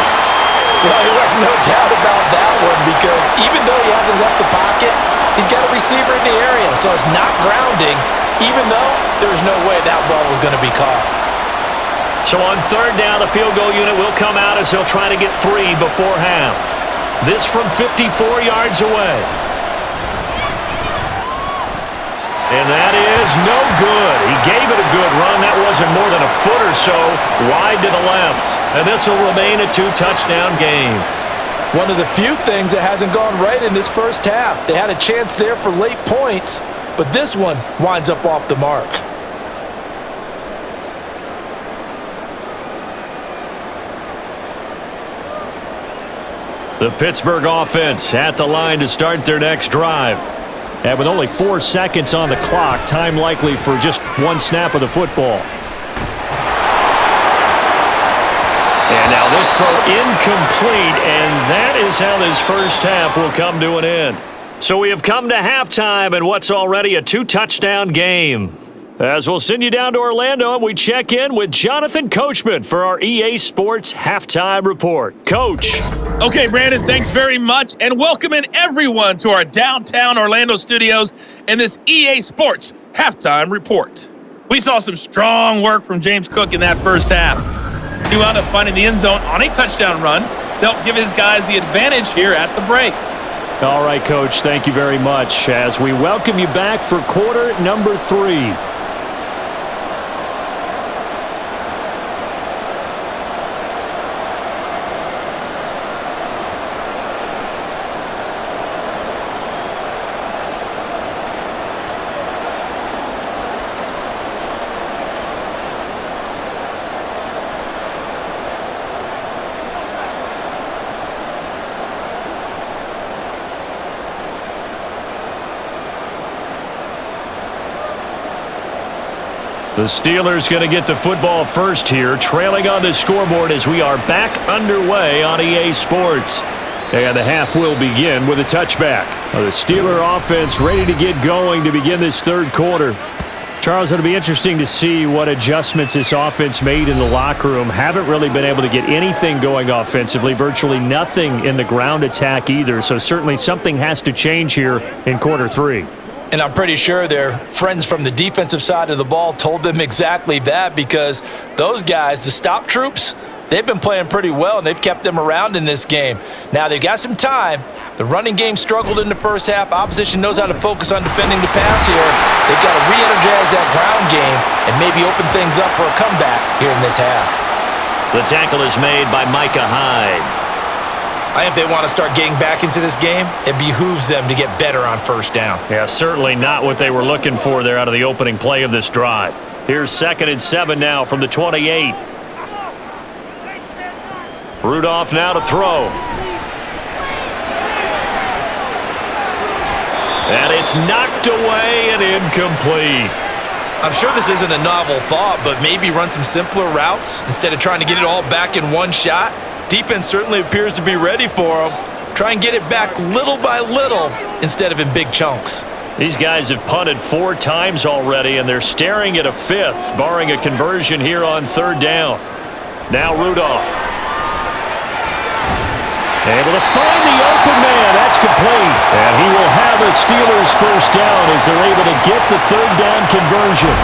Well, you have no doubt about that one because even though he hasn't left the pocket, he's got a receiver in the area, so it's not grounding, even though there's no way that ball was going to be caught. So on 3rd down, the field goal unit will come out as they'll try to get 3 before half. This from 54 yards away. And that is no good. He gave it a good run. That wasn't more than a foot or so wide to the left. And this will remain a 2-touchdown game. One of the few things that hasn't gone right in this first half. They had a chance there for late points, but this one winds up off the mark. The Pittsburgh offense at the line to start their next drive. And with only 4 seconds on the clock, time likely for just 1 snap of the football. And now this throw incomplete, and that is how this first half will come to an end. So we have come to halftime in what's already a 2-touchdown game. As we'll send you down to Orlando, and we check in with Jonathan Coachman for our EA Sports Halftime Report. Coach. Okay, Brandon, thanks very much, and welcoming everyone to our downtown Orlando studios and this EA Sports Halftime Report. We saw some strong work from James Cook in that first half. He wound up finding the end zone on a touchdown run to help give his guys the advantage here at the break. All right, Coach, thank you very much as we welcome you back for quarter number 3. The Steelers going to get the football first here, trailing on the scoreboard as we are back underway on EA Sports. And the half will begin with a touchback. The Steeler offense ready to get going to begin this 3rd quarter. Charles, it'll be interesting to see what adjustments this offense made in the locker room. Haven't really been able to get anything going offensively, virtually nothing in the ground attack either. So certainly something has to change here in quarter 3. And I'm pretty sure their friends from the defensive side of the ball told them exactly that because those guys, the stop troops, they've been playing pretty well, and they've kept them around in this game. Now, they've got some time. The running game struggled in the first half. Opposition knows how to focus on defending the pass here. They've got to re-energize that ground game and maybe open things up for a comeback here in this half. The tackle is made by Micah Hyde. I think if they want to start getting back into this game, it behooves them to get better on 1st down. Yeah, certainly not what they were looking for there out of the opening play of this drive. Here's 2nd and 7 now from the 28. Rudolph now to throw. And it's knocked away and incomplete. I'm sure this isn't a novel thought, but maybe run some simpler routes instead of trying to get it all back in one shot. Defense certainly appears to be ready for them. Try and get it back little by little instead of in big chunks. These guys have punted 4 times already, and they're staring at a 5th, barring a conversion here on 3rd down. Now Rudolph. Able to find the open man. That's complete. And he will have a Steelers first down as they're able to get the 3rd down conversion.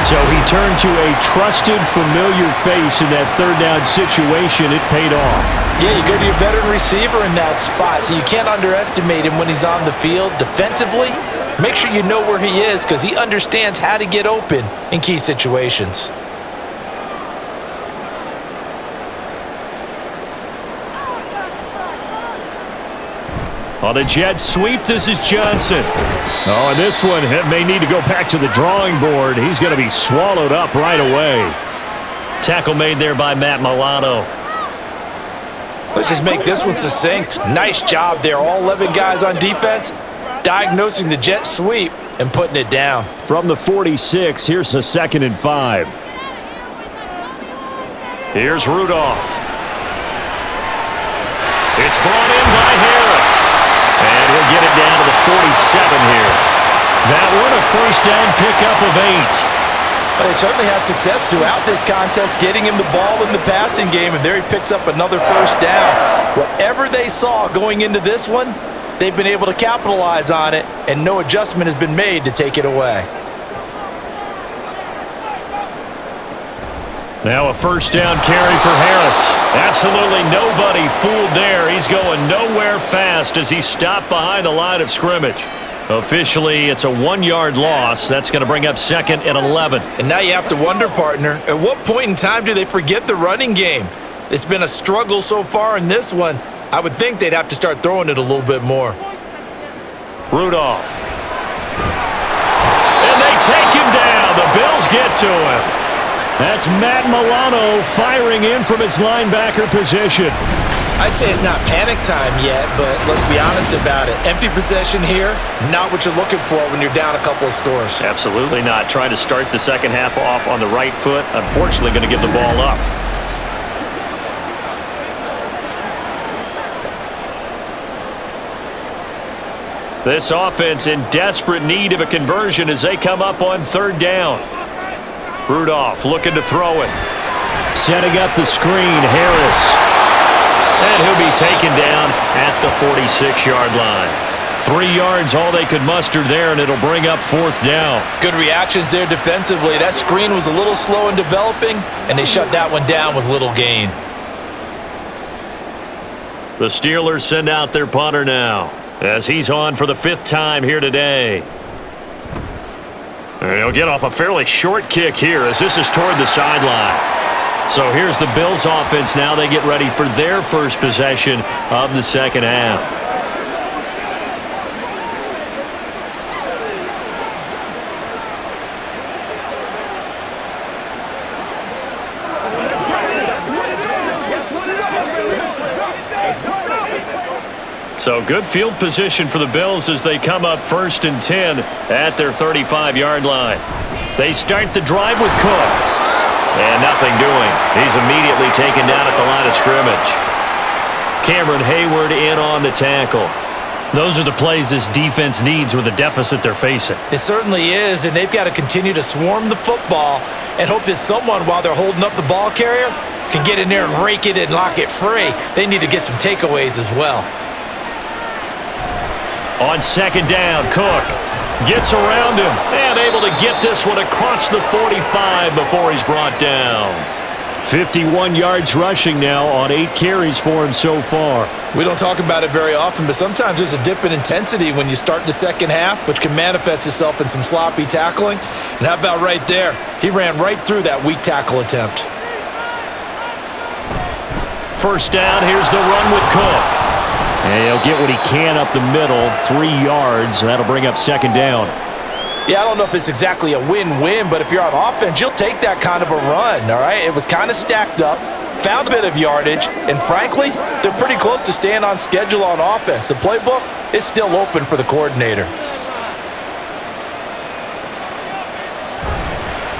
So he turned to a trusted, familiar face in that 3rd down situation. It paid off. Yeah, you go to your veteran receiver in that spot, so you can't underestimate him when he's on the field defensively. Make sure you know where he is because he understands how to get open in key situations. On the jet sweep, this is Johnson. Oh, and this one may need to go back to the drawing board. He's going to be swallowed up right away. Tackle made there by Matt Milano. Let's just make this one succinct. Nice job there. All 11 guys on defense diagnosing the jet sweep and putting it down. From the 46, here's the 2nd and 5. Here's Rudolph. It's brought in by Harris. And he'll get it down to the 47 here. That one a first down pickup of 8. Well, they certainly had success throughout this contest getting him the ball in the passing game, and there he picks up another first down. Whatever they saw going into this one, they've been able to capitalize on it, and no adjustment has been made to take it away. Now a first down carry for Harris. Absolutely nobody fooled there. He's going nowhere fast as he stopped behind the line of scrimmage. Officially, it's a 1-yard loss. That's going to bring up 2nd and 11. And now you have to wonder, partner, at what point in time do they forget the running game? It's been a struggle so far in this one. I would think they'd have to start throwing it a little bit more. Rudolph. And they take him down. The Bills get to him. That's Matt Milano firing in from his linebacker position. I'd say it's not panic time yet, but let's be honest about it. Empty possession here, not what you're looking for when you're down a couple of scores. Absolutely not. Trying to start the second half off on the right foot. Unfortunately, going to give the ball up. This offense in desperate need of a conversion as they come up on 3rd down. Rudolph looking to throw it. Setting up the screen, Harris. And he'll be taken down at the 46-yard line. 3 yards, all they could muster there, and it'll bring up 4th down. Good reactions there defensively. That screen was a little slow in developing, and they shut that one down with little gain. The Steelers send out their punter now as he's on for the 5th time here today. And he'll get off a fairly short kick here as this is toward the sideline. So here's the Bills offense now. They get ready for their first possession of the second half. So good field position for the Bills as they come up 1st and 10 at their 35-yard line. They start the drive with Cook. And nothing doing. He's immediately taken down at the line of scrimmage. Cameron Hayward in on the tackle. Those are the plays this defense needs with the deficit they're facing. It certainly is, and they've got to continue to swarm the football and hope that someone, while they're holding up the ball carrier, can get in there and rake it and lock it free. They need to get some takeaways as well. On 2nd down, Cook gets around him and able to get this one across the 45 before he's brought down. 51 yards rushing now on 8 carries for him so far. We don't talk about it very often, but sometimes there's a dip in intensity when you start the second half, which can manifest itself in some sloppy tackling. And how about right there? He ran right through that weak tackle attempt. First down, here's the run with Cook. And he'll get what he can up the middle, 3 yards. That'll bring up 2nd down. Yeah, I don't know if it's exactly a win-win, but if you're on offense, you'll take that kind of a run, all right? It was kind of stacked up, found a bit of yardage, and frankly, they're pretty close to staying on schedule on offense. The playbook, is still open for the coordinator.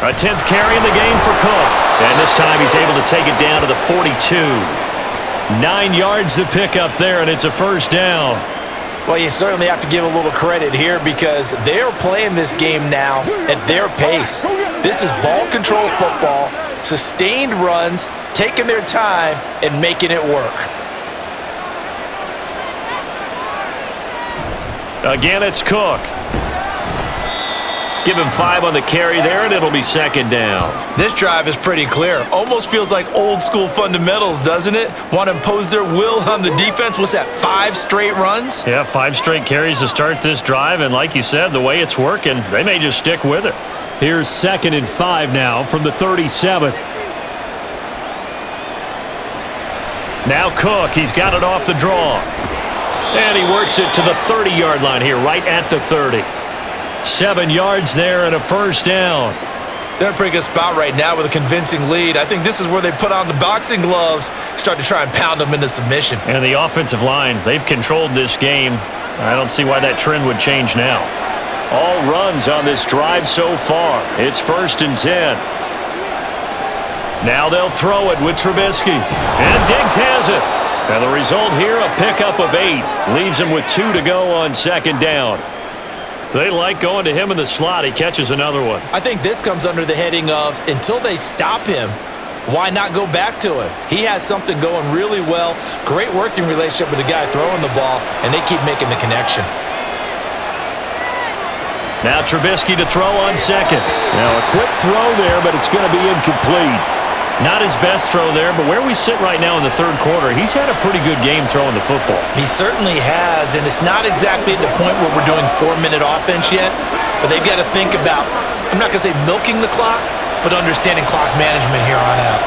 A 10th carry in the game for Cook. And this time he's able to take it down to the 42. 9 yards to pick up there, and it's a first down. Well, you certainly have to give a little credit here because they're playing this game now at their pace. This is ball control football, sustained runs, taking their time, and making it work. Again, it's Cook. Give him 5 on the carry there, and it'll be second down. This drive is pretty clear. Almost feels like old school fundamentals, doesn't it? Want to impose their will on the defense. What's that, 5 straight runs? Yeah, 5 straight carries to start this drive, and like you said, the way it's working, they may just stick with it. Here's 2nd and 5 now from the 37. Now Cook, he's got it off the draw. And he works it to the 30-yard line here, right at the 30. 7 yards there and a first down. They're in a pretty good spot right now with a convincing lead. I think this is where they put on the boxing gloves, start to try and pound them into submission. And the offensive line, they've controlled this game. I don't see why that trend would change now. All runs on this drive so far. It's 1st and 10. Now they'll throw it with Trubisky. And Diggs has it. And the result here, a pickup of 8. Leaves him with 2 to go on 2nd down. They like going to him in the slot. He catches another one. I think this comes under the heading of until they stop him, why not go back to him? He has something going really well. Great working relationship with the guy throwing the ball, and they keep making the connection. Now Trubisky to throw on 2nd. Now a quick throw there, but it's going to be incomplete. Not his best throw there, but where we sit right now in the 3rd quarter, he's had a pretty good game throwing the football. He certainly has, and it's not exactly at the point where we're doing 4-minute offense yet, but they've got to think about, I'm not going to say milking the clock, but understanding clock management here on out.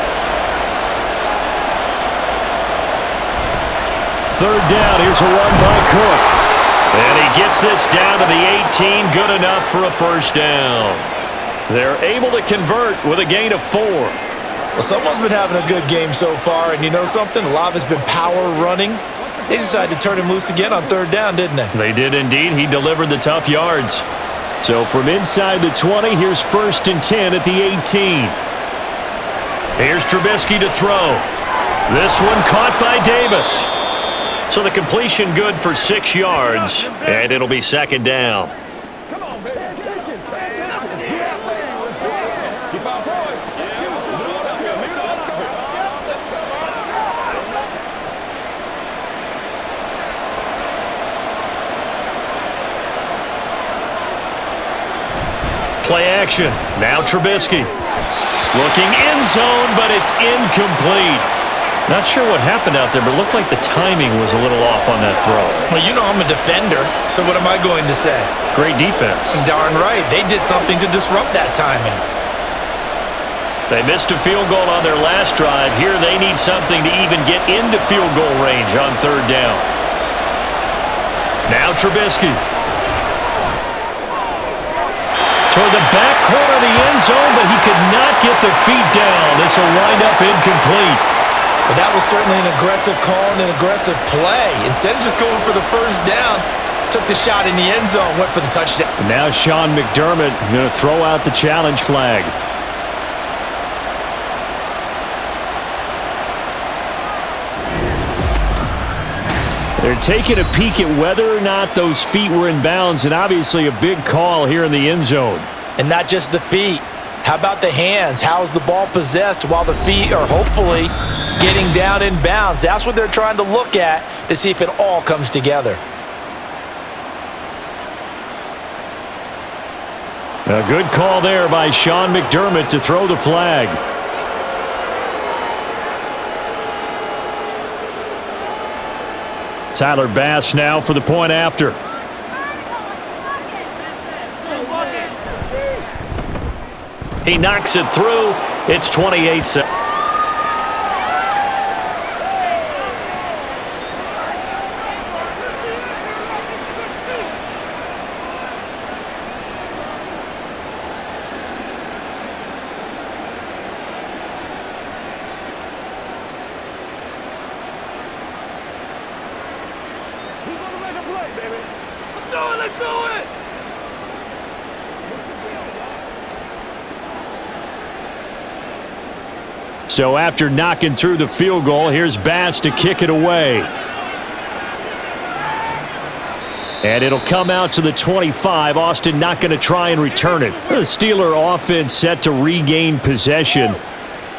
3rd down, here's a run by Cook. And he gets this down to the 18, good enough for a first down. They're able to convert with a gain of 4. Well, someone's been having a good game so far, and you know something? A lot of it's been power running. They decided to turn him loose again on 3rd down, didn't they? They did indeed. He delivered the tough yards. So from inside the 20, here's 1st and 10 at the 18. Here's Trubisky to throw. This one caught by Davis. So the completion good for 6 yards, and it'll be 2nd down. Play action. Now Trubisky. Looking end zone, but it's incomplete. Not sure what happened out there, but it looked like the timing was a little off on that throw. Well, you know I'm a defender, so what am I going to say? Great defense. Darn right. They did something to disrupt that timing. They missed a field goal on their last drive. Here they need something to even get into field goal range on 3rd down. Now Trubisky. Toward the back corner of the end zone, but he could not get the feet down. This will wind up incomplete. But that was certainly an aggressive call and an aggressive play. Instead of just going for the first down, took the shot in the end zone, went for the touchdown. Now Sean McDermott is going to throw out the challenge flag. They're taking a peek at whether or not those feet were in bounds, and obviously a big call here in the end zone. And not just the feet. How about the hands? How is the ball possessed while the feet are hopefully getting down in bounds? That's what they're trying to look at to see if it all comes together. A good call there by Sean McDermott to throw the flag. Tyler Bass now for the point after. He knocks it through. It's 28-7. Let's do it! So after knocking through the field goal, here's Bass to kick it away. And it'll come out to the 25. Austin not going to try and return it. The Steeler offense set to regain possession.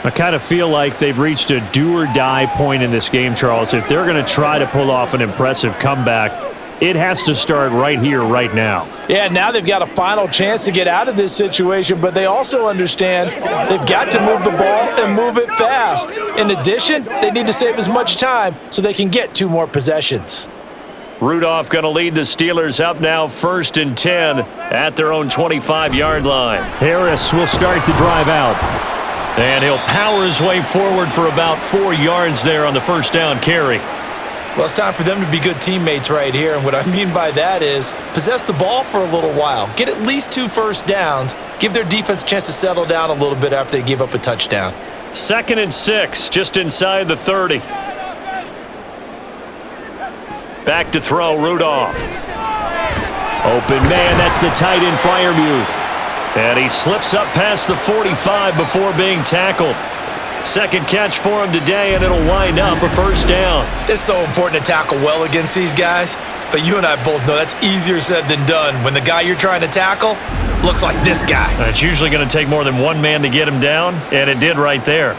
I kind of feel like they've reached a do-or-die point in this game, Charles. If they're going to try to pull off an impressive comeback, it has to start right here, right now. Yeah, now they've got a final chance to get out of this situation, but they also understand they've got to move the ball and move it fast. In addition, they need to save as much time so they can get 2 more possessions. Rudolph going to lead the Steelers up now 1st and 10 at their own 25-yard line. Harris will start the drive out. And he'll power his way forward for about 4 yards there on the first down carry. Well, it's time for them to be good teammates right here. And what I mean by that is possess the ball for a little while. Get at least 2 first downs. Give their defense a chance to settle down a little bit after they give up a touchdown. 2nd and 6, just inside the 30. Back to throw, Rudolph. Open man, that's the tight end, Freiermuth. And he slips up past the 45 before being tackled. Second catch for him today, and it'll wind up a first down. It's so important to tackle well against these guys, but you and I both know that's easier said than done when the guy you're trying to tackle looks like this guy. It's usually going to take more than one man to get him down, and it did right there.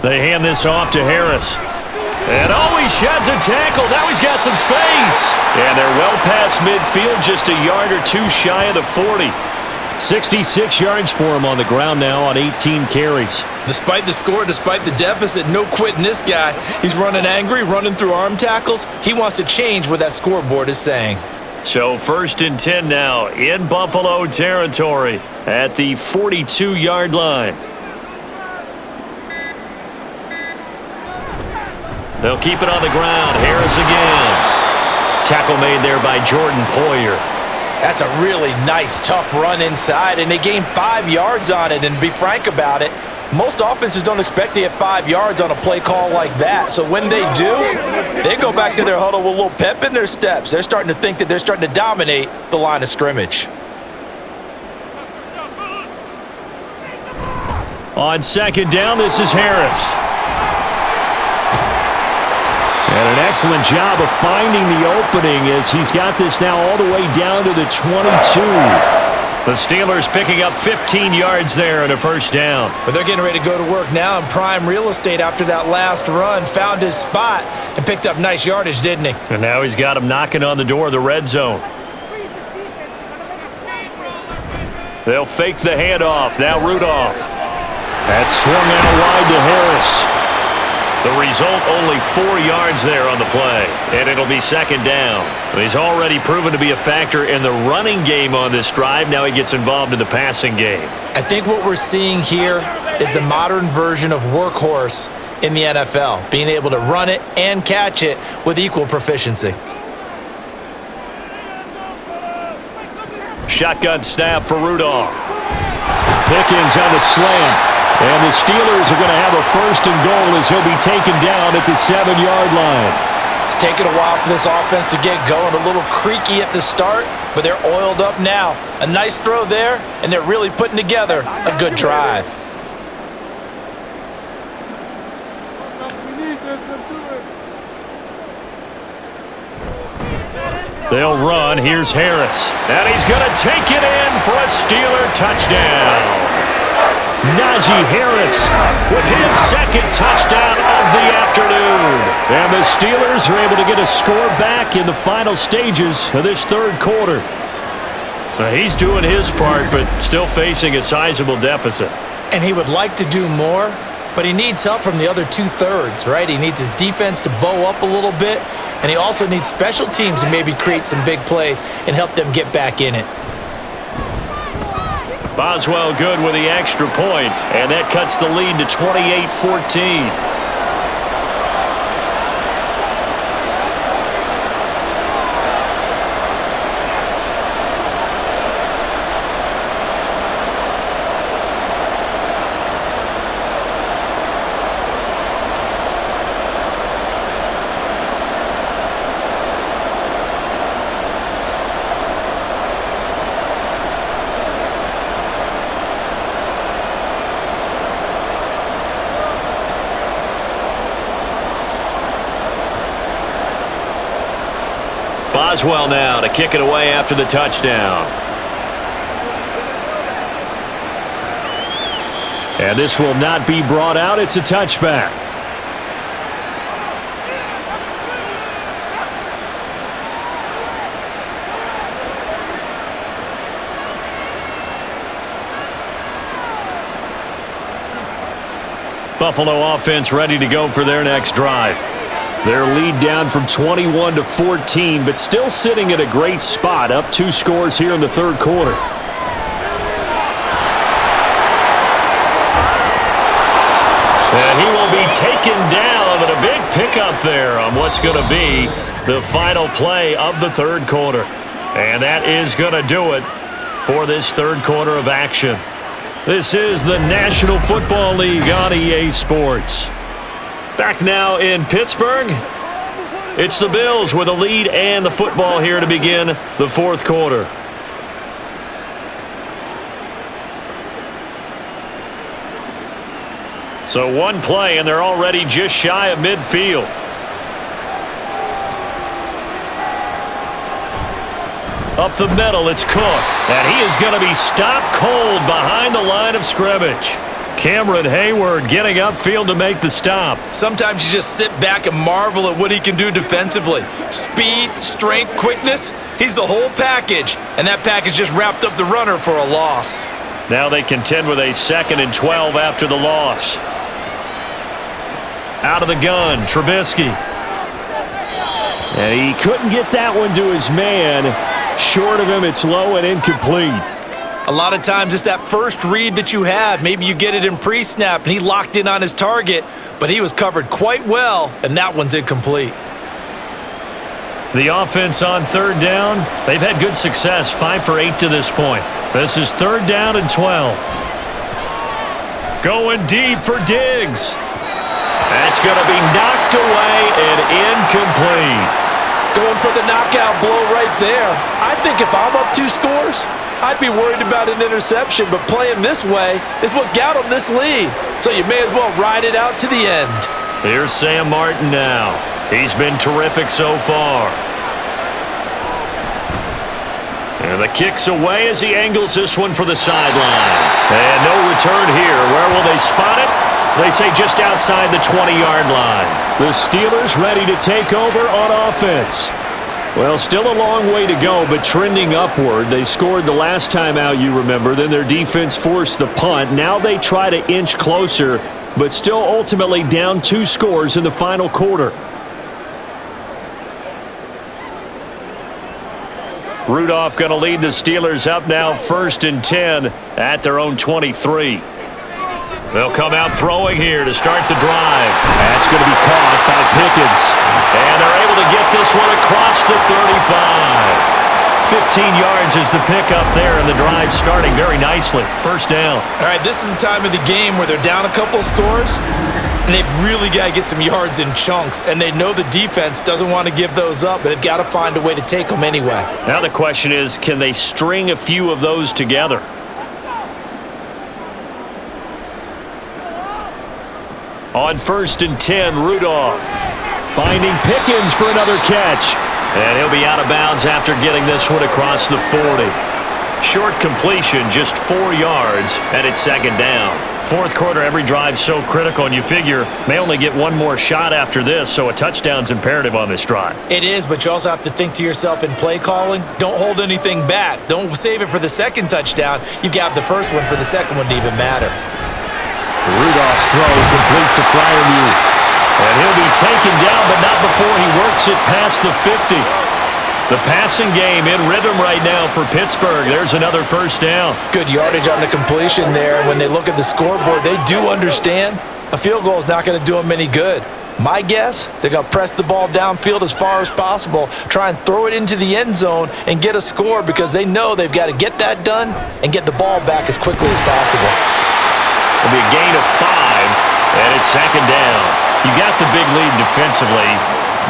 They hand this off to Harris. And he sheds a tackle. Now he's got some space. And they're well past midfield, just a yard or 2 shy of the 40. 66 yards for him on the ground now on 18 carries. Despite the score, despite the deficit, no quitting this guy. He's running angry, running through arm tackles. He wants to change what that scoreboard is saying. So 1st and 10 now in Buffalo territory at the 42-yard line. They'll keep it on the ground. Harris again. Tackle made there by Jordan Poyer. That's a really nice, tough run inside, and they gained 5 yards on it. And to be frank about it, most offenses don't expect to get 5 yards on a play call like that. So when they do, they go back to their huddle with a little pep in their steps. They're starting to think that they're starting to dominate the line of scrimmage. On 2nd down, this is Harris. And an excellent job of finding the opening as he's got this now all the way down to the 22. The Steelers picking up 15 yards there and a first down. But they're getting ready to go to work now in prime real estate after that last run. Found his spot and picked up nice yardage, didn't he? And now he's got him knocking on the door of the red zone. They'll fake the handoff. Now Rudolph. That's swung out wide to Harris. The result, only 4 yards there on the play, and it'll be 2nd down. He's already proven to be a factor in the running game on this drive. Now he gets involved in the passing game. I think what we're seeing here is the modern version of workhorse in the NFL, being able to run it and catch it with equal proficiency. Shotgun snap for Rudolph. Pickens on the slant. And the Steelers are going to have a 1st and goal as he'll be taken down at the 7-yard line. It's taken a while for this offense to get going. A little creaky at the start, but they're oiled up now. A nice throw there, and they're really putting together a good drive. They'll run. Here's Harris. And he's going to take it in for a Steeler touchdown. Najee Harris with his 2nd touchdown of the afternoon. And the Steelers are able to get a score back in the final stages of this 3rd quarter. He's doing his part, but still facing a sizable deficit. And he would like to do more, but he needs help from the other 2/3, right? He needs his defense to bow up a little bit, and he also needs special teams to maybe create some big plays and help them get back in it. Boswell good with the extra point, and that cuts the lead to 28-14. Boswell now to kick it away after the touchdown. And this will not be brought out. It's a touchback. Buffalo offense ready to go for their next drive. Their lead down from 21 to 14, but still sitting at a great spot, up 2 scores here in the third quarter. And he will be taken down, and a big pickup there on what's going to be the final play of the third quarter. And that is going to do it for this third quarter of action. This is the National Football League on EA Sports. Back now in Pittsburgh, it's the Bills with a lead and the football here to begin the fourth quarter. So one play, and they're already just shy of midfield. Up the middle, it's Cook. And he is going to be stopped cold behind the line of scrimmage. Cameron Hayward getting upfield to make the stop. Sometimes you just sit back and marvel at what he can do defensively. Speed, strength, quickness, he's the whole package. And that package just wrapped up the runner for a loss. Now they contend with a 2nd and 12 after the loss. Out of the gun, Trubisky. And he couldn't get that one to his man. Short of him, it's low and incomplete. A lot of times it's that first read that you have. Maybe you get it in pre-snap and he locked in on his target, but he was covered quite well, and that one's incomplete. The offense on third down, they've had good success, 5 for 8 to this point. This is 3rd down and 12. Going deep for Diggs. That's going to be knocked away and incomplete. Going for the knockout blow right there. I think if I'm up 2 scores, I'd be worried about an interception, but playing this way is what got him this lead. So you may as well ride it out to the end. Here's Sam Martin now. He's been terrific so far. And the kick's away as he angles this one for the sideline. And no return here. Where will they spot it? They say just outside the 20-yard line. The Steelers ready to take over on offense. Well, still a long way to go, but trending upward. They scored the last time out, you remember. Then their defense forced the punt. Now they try to inch closer, but still ultimately down 2 scores in the final quarter. Rudolph going to lead the Steelers up now 1st and 10 at their own 23. They'll come out throwing here to start the drive. That's going to be caught by Pickens. And they're able to get this one across the 35. 15 yards is the pickup there, and the drive starting very nicely. 1st down. All right, this is the time of the game where they're down a couple of scores, and they've really got to get some yards in chunks, and they know the defense doesn't want to give those up, but they've got to find a way to take them anyway. Now the question is, can they string a few of those together? On 1st and 10, Rudolph finding Pickens for another catch. And he'll be out of bounds after getting this one across the 40. Short completion, just 4 yards, and it's 2nd down. 4th quarter, every drive so critical, and you figure may only get one more shot after this, so a touchdown's imperative on this drive. It is, but you also have to think to yourself in play calling, don't hold anything back. Don't save it for the 2nd touchdown. You've got the 1st one for the 2nd one to even matter. Rudolph's throw complete to Freiermuth. And he'll be taken down, but not before he works it past the 50. The passing game in rhythm right now for Pittsburgh. There's another 1st down. Good yardage on the completion there. When they look at the scoreboard, they do understand a field goal is not going to do them any good. My guess, they're going to press the ball downfield as far as possible, try and throw it into the end zone and get a score because they know they've got to get that done and get the ball back as quickly as possible. It'll be a gain of 5, and it's 2nd down. You got the big lead defensively,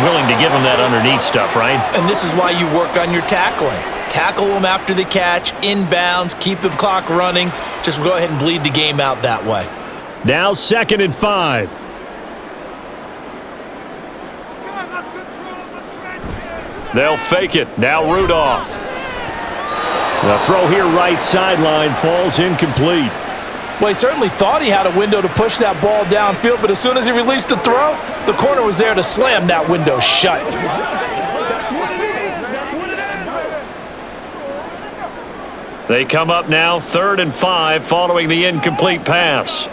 willing to give them that underneath stuff, right? And this is why you work on your tackling. Tackle them after the catch, inbounds, keep the clock running. Just go ahead and bleed the game out that way. Now 2nd and 5. They'll fake it. Now Rudolph. The throw here right sideline falls incomplete. Well, he certainly thought he had a window to push that ball downfield, but as soon as he released the throw, the corner was there to slam that window shut. They come up now 3rd and 5 following the incomplete pass.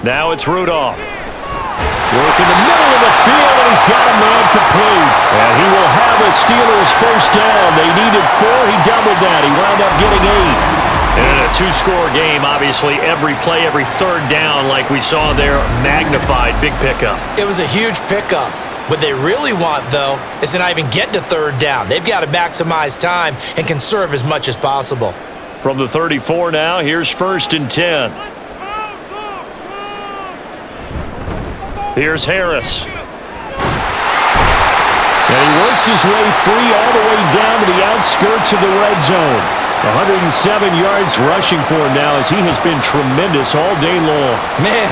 Now it's Rudolph. Work in the middle of the field, and he's got a man complete. And he will have a Steelers first down. They needed 4. He doubled that. He wound up getting 8. In a 2-score game, obviously every play, every third down, like we saw there, magnified. Big pickup. It was a huge pickup. What they really want, though, is to not even get to 3rd down. They've got to maximize time and conserve as much as possible. From the 34 now, here's 1st and 10. Here's Harris. And he works his way free all the way down to the outskirts of the red zone. 107 yards rushing for him now as he has been tremendous all day long. Man,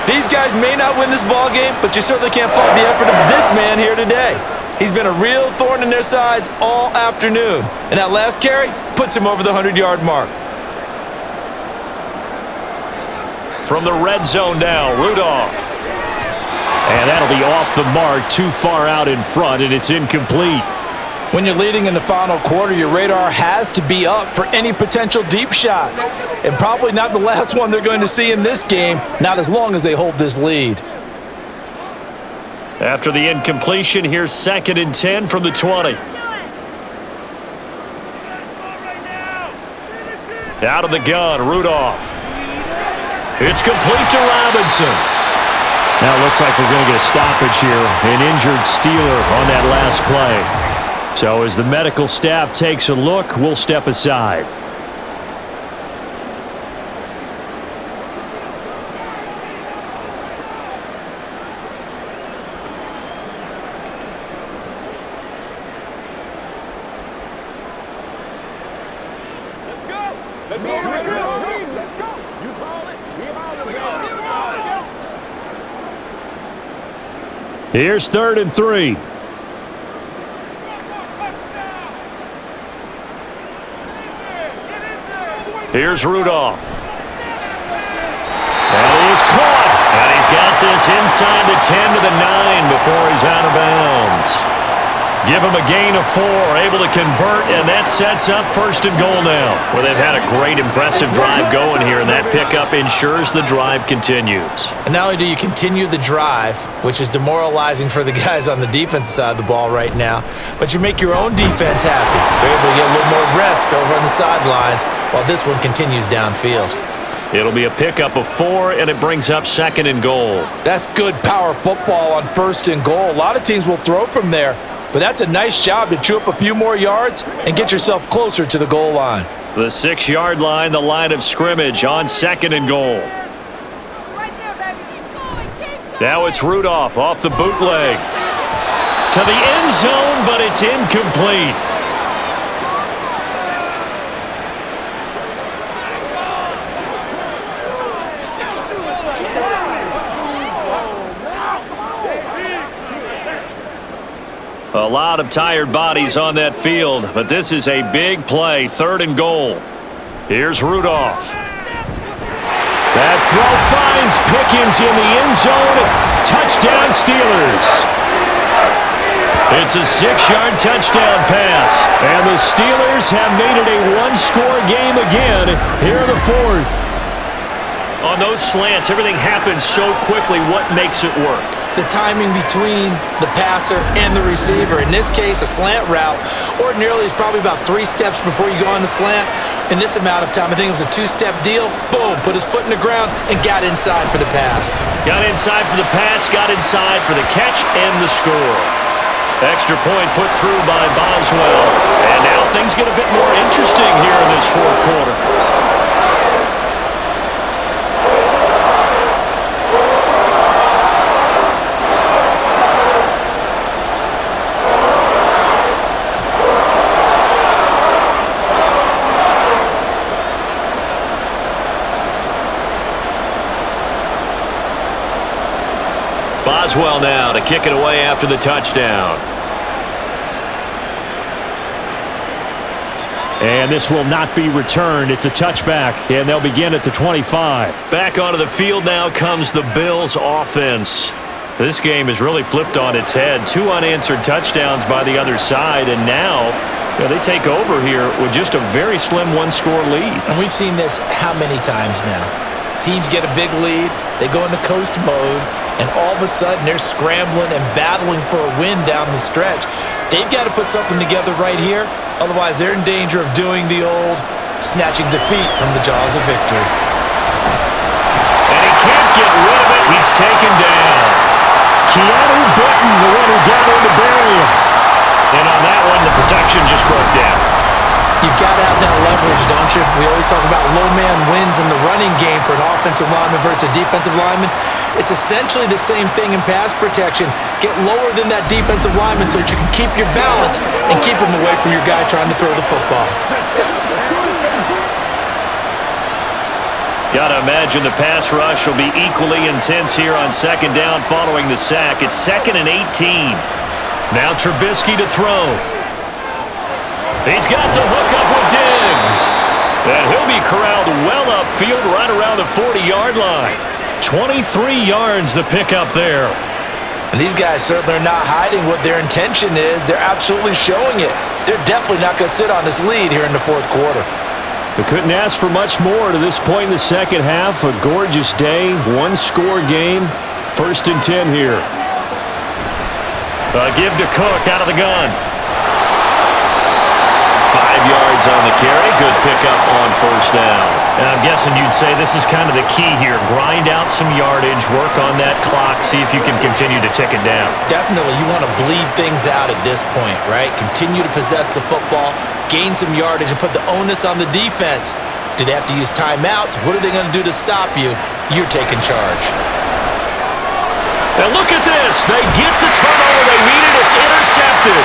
these guys may not win this ball game, but you certainly can't fault the effort of this man here today. He's been a real thorn in their sides all afternoon. And that last carry puts him over the 100-yard mark. From the red zone now, Rudolph. And that'll be off the mark, too far out in front, and it's incomplete. When you're leading in the final quarter, your radar has to be up for any potential deep shots. And probably not the last one they're going to see in this game, not as long as they hold this lead. After the incompletion, here's 2nd and 10 from the 20. Out of the gun, Rudolph. It's complete to Robinson. Now it looks like we're going to get a stoppage here. An injured Steeler on that last play. So as the medical staff takes a look, we'll step aside. Here's 3rd and 3. Here's Rudolph. And he's caught. And he's got this inside the 10 to the 9 before he's out of bounds. Give him a gain of 4, able to convert, and that sets up 1st and goal now. Well, they've had a great, impressive drive going here, and that pickup ensures the drive continues. And not only do you continue the drive, which is demoralizing for the guys on the defensive side of the ball right now, but you make your own defense happy. They're able to get a little more rest over on the sidelines while this one continues downfield. It'll be a pickup of 4, and it brings up 2nd and goal. That's good power football on 1st and goal. A lot of teams will throw from there, but that's a nice job to chew up a few more yards and get yourself closer to the goal line. The 6-yard line, the line of scrimmage on 2nd and goal. Right there, baby. Keep going, keep going. Now it's Rudolph off the bootleg. To the end zone, but it's incomplete. A lot of tired bodies on that field, but this is a big play, 3rd and goal. Here's Rudolph. That throw finds Pickens in the end zone. Touchdown, Steelers. It's a 6-yard touchdown pass. And the Steelers have made it a 1-score game again here in the 4th. On those slants, everything happens so quickly. What makes it work? The timing between the passer and the receiver. In this case, a slant route ordinarily is probably about 3 steps before you go on the slant. In this amount of time, I think it was a 2-step deal. Boom, put his foot in the ground and got inside for the pass. Got inside for the pass, got inside for the catch and the score. Extra point put through by Boswell. And now things get a bit more interesting here in this 4th quarter. Boswell now to kick it away after the touchdown. And this will not be returned. It's a touchback, and they'll begin at the 25. Back onto the field now comes the Bills offense. This game has really flipped on its head. 2 unanswered touchdowns by the other side, and now they take over here with just a very slim one-score lead. And we've seen this how many times now? Teams get a big lead, they go into coast mode, and all of a sudden they're scrambling and battling for a win down the stretch. They've got to put something together right here, otherwise they're in danger of doing the old snatching defeat from the jaws of victory. And he can't get rid of it. He's taken down. Keanu Benton, the one who got in to bury him. And on that one, the protection just broke down. You've got to have that leverage, don't you? We always talk about low man wins in the running game for an offensive lineman versus a defensive lineman. It's essentially the same thing in pass protection. Get lower than that defensive lineman so that you can keep your balance and keep him away from your guy trying to throw the football. Got to imagine the pass rush will be equally intense here on second down following the sack. It's 2nd and 18. Now Trubisky to throw. He's got the hook up with Diggs. And he'll be corralled well upfield right around the 40-yard line. 23 yards the pickup there. And these guys certainly are not hiding what their intention is. They're absolutely showing it. They're definitely not going to sit on this lead here in the fourth quarter. We couldn't ask for much more to this point in the second half. A gorgeous day, one-score game. 1st and 10 here. Give to Cook out of the gun. 5 yards on the carry. Good pickup on 1st down. And I'm guessing you'd say this is kind of the key here. Grind out some yardage, work on that clock, see if you can continue to tick it down. Definitely, you want to bleed things out at this point, right? Continue to possess the football, gain some yardage, and put the onus on the defense. Do they have to use timeouts? What are they going to do to stop you? You're taking charge. And look at this. They get the turnover they needed. It's intercepted.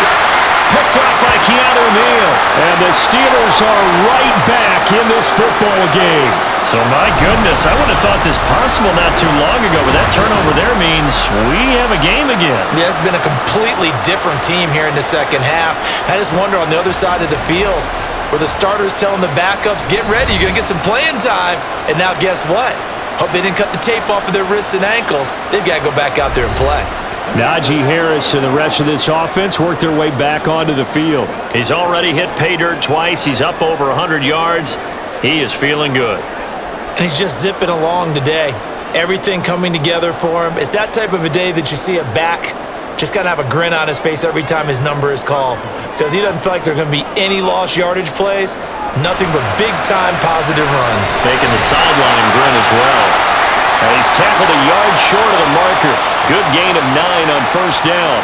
Picked up by Keanu Neal. And the Steelers are right back in this football game. So, my goodness, I would have thought this possible not too long ago, but that turnover there means we have a game again. Yeah, it's been a completely different team here in the second half. I just wonder on the other side of the field where the starters telling the backups, get ready, you're going to get some playing time. And now guess what? Hope they didn't cut the tape off of their wrists and ankles. They've got to go back out there and play. Najee Harris and the rest of this offense work their way back onto the field. He's already hit pay dirt twice. He's up over 100 yards. He is feeling good. And he's just zipping along today. Everything coming together for him. It's that type of a day that you see a back just kind of have a grin on his face every time his number is called, because he doesn't feel like there are going to be any lost yardage plays, nothing but big-time positive runs. Making the sideline grin as well. And he's tackled a yard short of the marker. Good gain of 9 on 1st down.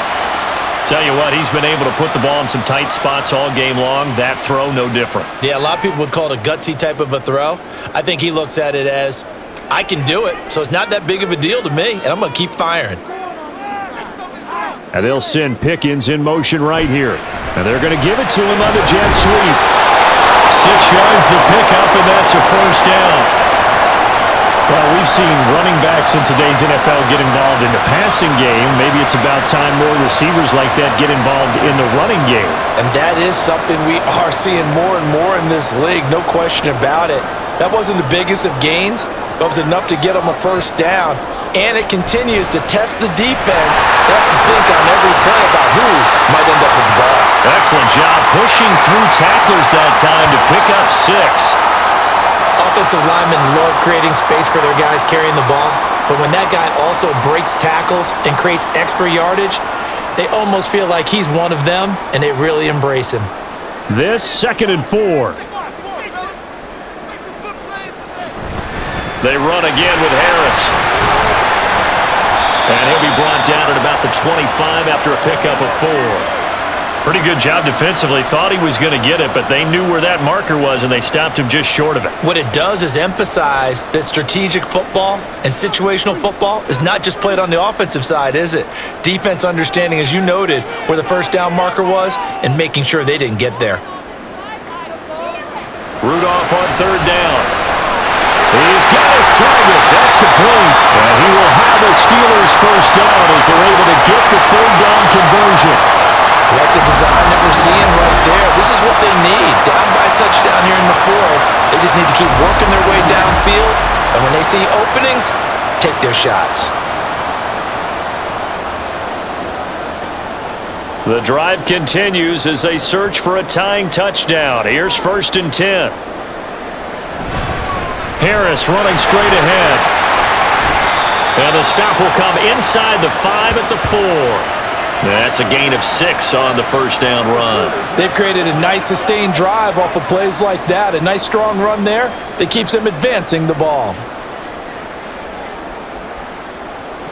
Tell you what, he's been able to put the ball in some tight spots all game long. That throw, no different. Yeah, a lot of people would call it a gutsy type of a throw. I think he looks at it as, I can do it, so it's not that big of a deal to me, and I'm going to keep firing. And they'll send Pickens in motion right here. And they're going to give it to him on the jet sweep. 6 yards the pickup, and that's a 1st down. Well, we've seen running backs in today's NFL get involved in the passing game. Maybe it's about time more receivers like that get involved in the running game. And that is something we are seeing more and more in this league, no question about it. That wasn't the biggest of gains, but it was enough to get them a 1st down. And it continues to test the defense. They have to think on every play about who might end up with the ball. Excellent job pushing through tacklers that time to pick up 6. Offensive linemen love creating space for their guys carrying the ball, but when that guy also breaks tackles and creates extra yardage, they almost feel like he's one of them, and they really embrace him. This 2nd and 4. They run again with Harris. And he'll be brought down at about the 25 after a pickup of 4. Pretty good job defensively. Thought he was going to get it, but they knew where that marker was, and they stopped him just short of it. What it does is emphasize that strategic football and situational football is not just played on the offensive side, is it? Defense understanding, as you noted, where the 1st down marker was and making sure they didn't get there. Rudolph on 3rd down. He's got his target. That's complete. And he will have the Steelers first down as they're able to get the third down conversion. Like the design that we're seeing right there. This is what they need. Down by a touchdown here in the fourth. They just need to keep working their way downfield. And when they see openings, take their shots. The drive continues as they search for a tying touchdown. Here's 1st and 10. Harris running straight ahead. And the stop will come inside the 5 at the 4. That's a gain of 6 on the first down run. They've created a nice sustained drive off of plays like that. A nice strong run there that keeps them advancing the ball.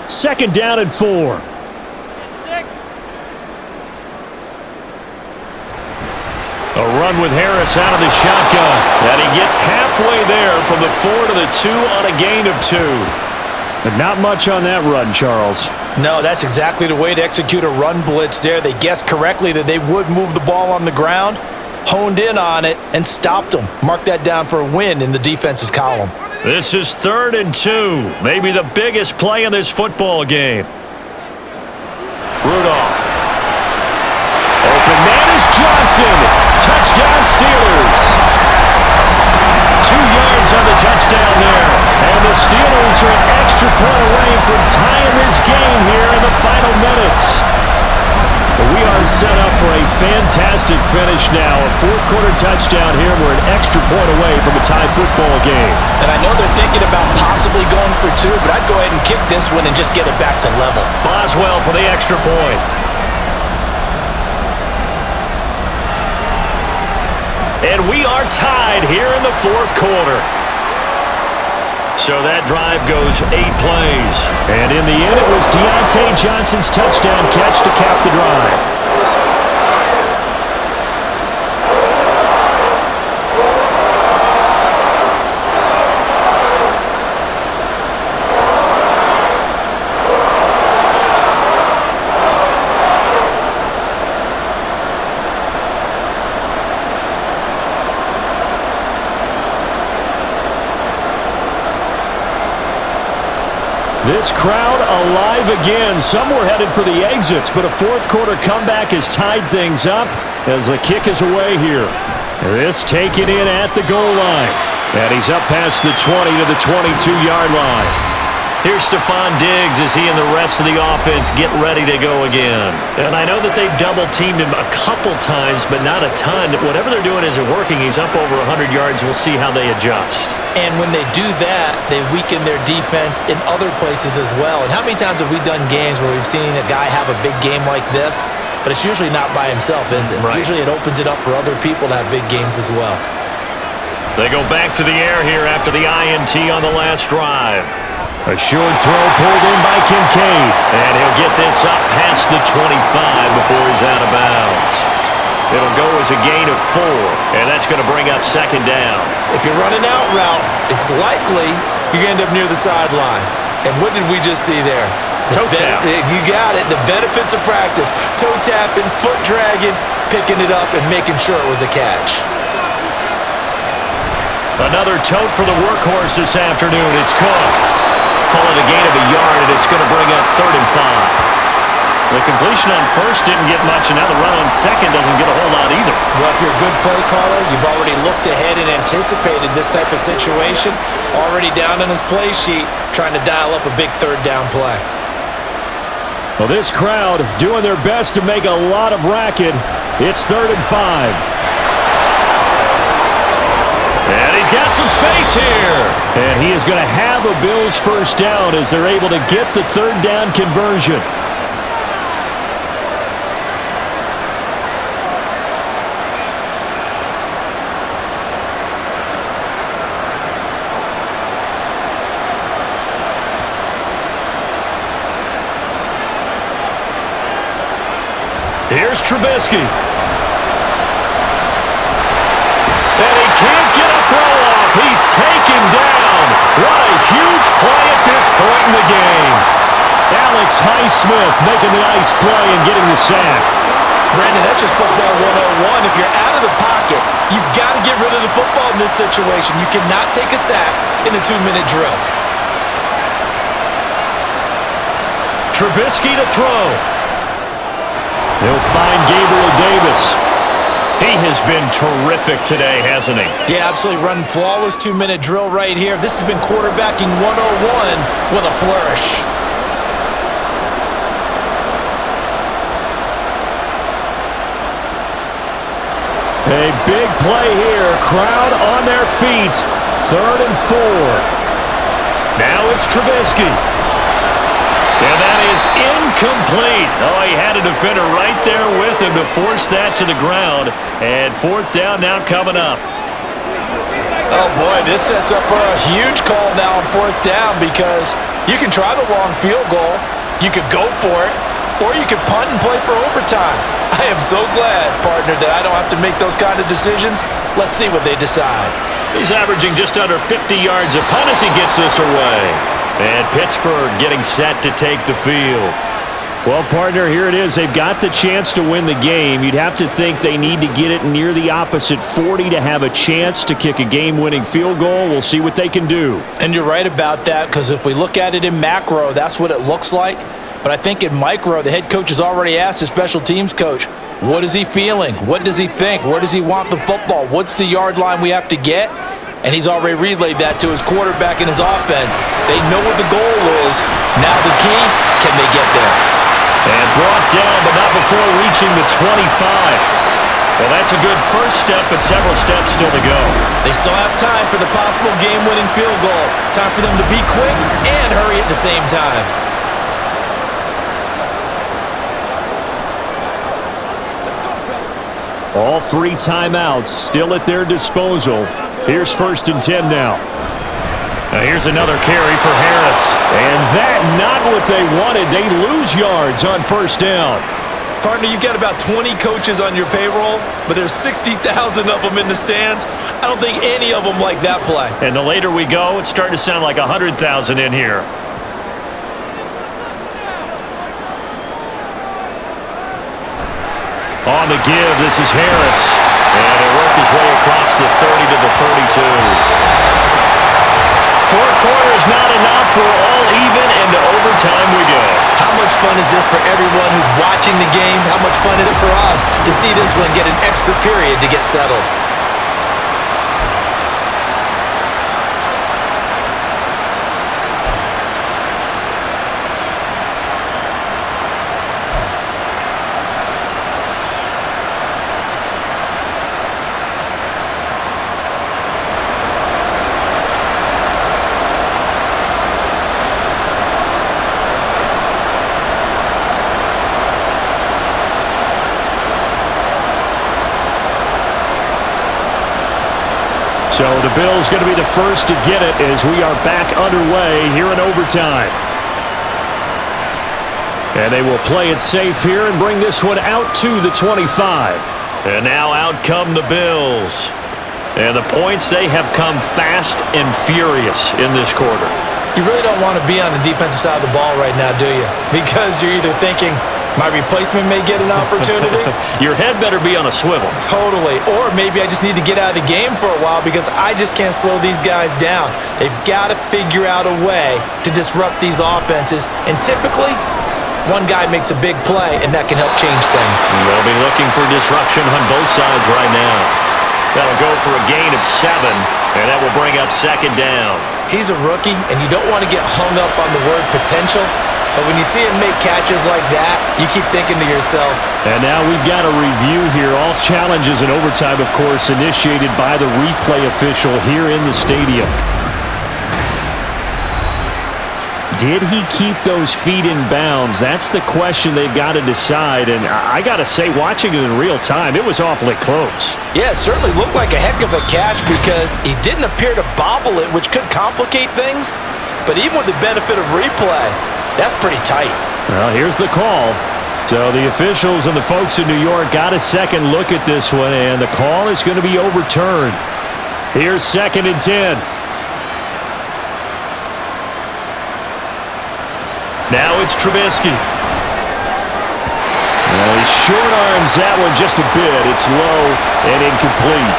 2nd down and 4. A run with Harris out of the shotgun. And he gets halfway there from the 4 to the 2 on a gain of 2. But not much on that run, Charles. No, that's exactly the way to execute a run blitz there. They guessed correctly that they would move the ball on the ground, honed in on it, and stopped them. Mark that down for a win in the defense's column. This is 3rd and 2. Maybe the biggest play in this football game. Rudolph. Open man is Johnson. Touchdown Steelers. 2 yards on the touchdown there. And the Steelers are an extra point away from tying this game here in the final minutes. We are set up for a fantastic finish now. A 4th quarter touchdown here. We're an extra point away from a tie football game. And I know they're thinking about possibly going for 2, but I'd go ahead and kick this one and just get it back to level. Boswell for the extra point. And we are tied here in the 4th quarter. So that drive goes 8 plays. And in the end, it was Deontay Johnson's touchdown catch to cap the drive. This crowd alive again. Some were headed for the exits, but a 4th quarter comeback has tied things up as the kick is away here. This taken in at the goal line. And he's up past the 20 to the 22-yard line. Here's Stephon Diggs as he and the rest of the offense get ready to go again. And I know that they've double-teamed him a couple times, but not a ton. Whatever they're doing isn't working. He's up over 100 yards. We'll see how they adjust. And when they do that, they weaken their defense in other places as well. And how many times have we done games where we've seen a guy have a big game like this, but it's usually not by himself, is it? Right. Usually it opens it up for other people to have big games as well. They go back to the air here after the INT on the last drive. A short throw pulled in by Kincaid. And he'll get this up past the 25 before he's out of bounds. It'll go as a gain of 4, and that's going to bring up 2nd down. If you're running out route, it's likely you're going to end up near the sideline. And what did we just see there? Toe tap. You got it. The benefits of practice. Toe tapping, foot dragging, picking it up, and making sure it was a catch. Another tote for the workhorse this afternoon. It's Cook. Call it a gain of a yard, and it's going to bring up 3rd and 5. The completion on 1st didn't get much, and now the run on 2nd doesn't get a whole lot either. Well, if you're a good play caller, you've already looked ahead and anticipated this type of situation. Already down on his play sheet, trying to dial up a big 3rd down play. Well, this crowd doing their best to make a lot of racket. It's 3rd and 5. And he's got some space here. And he is going to have a Bills first down as they're able to get the 3rd down conversion. Here's Trubisky. And he can't get a throw off. He's taken down. What a huge play at this point in the game. Alex Highsmith making the nice play and getting the sack. Brandon, that's just football 101. If you're out of the pocket, you've got to get rid of the football in this situation. You cannot take a sack in a 2-minute drill. Trubisky to throw. He'll find Gabriel Davis. He has been terrific today, hasn't he? Yeah, absolutely running flawless 2-minute drill right here. This has been quarterbacking 101 with a flourish. A big play here. Crowd on their feet. 3rd and 4. Now it's Trubisky. And that is incomplete. Oh, he had a defender right there with him to force that to the ground. And 4th down now coming up. Oh, boy, this sets up for a huge call now on 4th down because you can try the long field goal, you could go for it, or you could punt and play for overtime. I am so glad, partner, that I don't have to make those kind of decisions. Let's see what they decide. He's averaging just under 50 yards a punt as he gets this away. And Pittsburgh getting set to take the field. Well, partner, here it is. They've got the chance to win the game. You'd have to think they need to get it near the opposite 40 to have a chance to kick a game-winning field goal. We'll see what they can do. And you're right about that, because if we look at it in macro, that's what it looks like. But I think in micro, the head coach has already asked his special teams coach, what is he feeling? What does he think? Where does he want the football? What's the yard line we have to get? And he's already relayed that to his quarterback and his offense. They know what the goal is. Now the key, can they get there? And brought down, but not before reaching the 25. Well, that's a good first step, but several steps still to go. They still have time for the possible game-winning field goal. Time for them to be quick and hurry at the same time. All 3 timeouts still at their disposal. Here's 1st and 10 now. Now here's another carry for Harris. And that not what they wanted. They lose yards on 1st down. Partner, you've got about 20 coaches on your payroll, but there's 60,000 of them in the stands. I don't think any of them like that play. And the later we go, it's starting to sound like 100,000 in here. On the give, this is Harris. And he'll work his way across the 30 to the 32. 4 quarters not enough. We're all even, and to overtime we go. How much fun is this for everyone who's watching the game? How much fun is it for us to see this one get an extra period to get settled? So the Bills going to be the first to get it as we are back underway here in overtime. And they will play it safe here and bring this one out to the 25. And now out come the Bills. And the points, they have come fast and furious in this quarter. You really don't want to be on the defensive side of the ball right now, do you? Because you're either thinking, my replacement may get an opportunity. Your head better be on a swivel. Totally. Or maybe I just need to get out of the game for a while because I just can't slow these guys down. They've got to figure out a way to disrupt these offenses. And typically, one guy makes a big play, and that can help change things. They'll be looking for disruption on both sides right now. That'll go for a gain of 7, and that will bring up 2nd down. He's a rookie, and you don't want to get hung up on the word potential. But when you see him make catches like that, you keep thinking to yourself. And now we've got a review here. All challenges in overtime, of course, initiated by the replay official here in the stadium. Did he keep those feet in bounds? That's the question they've got to decide. And I got to say, watching it in real time, it was awfully close. Yeah, it certainly looked like a heck of a catch because he didn't appear to bobble it, which could complicate things. But even with the benefit of replay, that's pretty tight. Well, here's the call. So the officials and the folks in New York got a second look at this one, and the call is going to be overturned. Here's 2nd and 10. Now it's Trubisky. Well, he short arms that one just a bit. It's low and incomplete.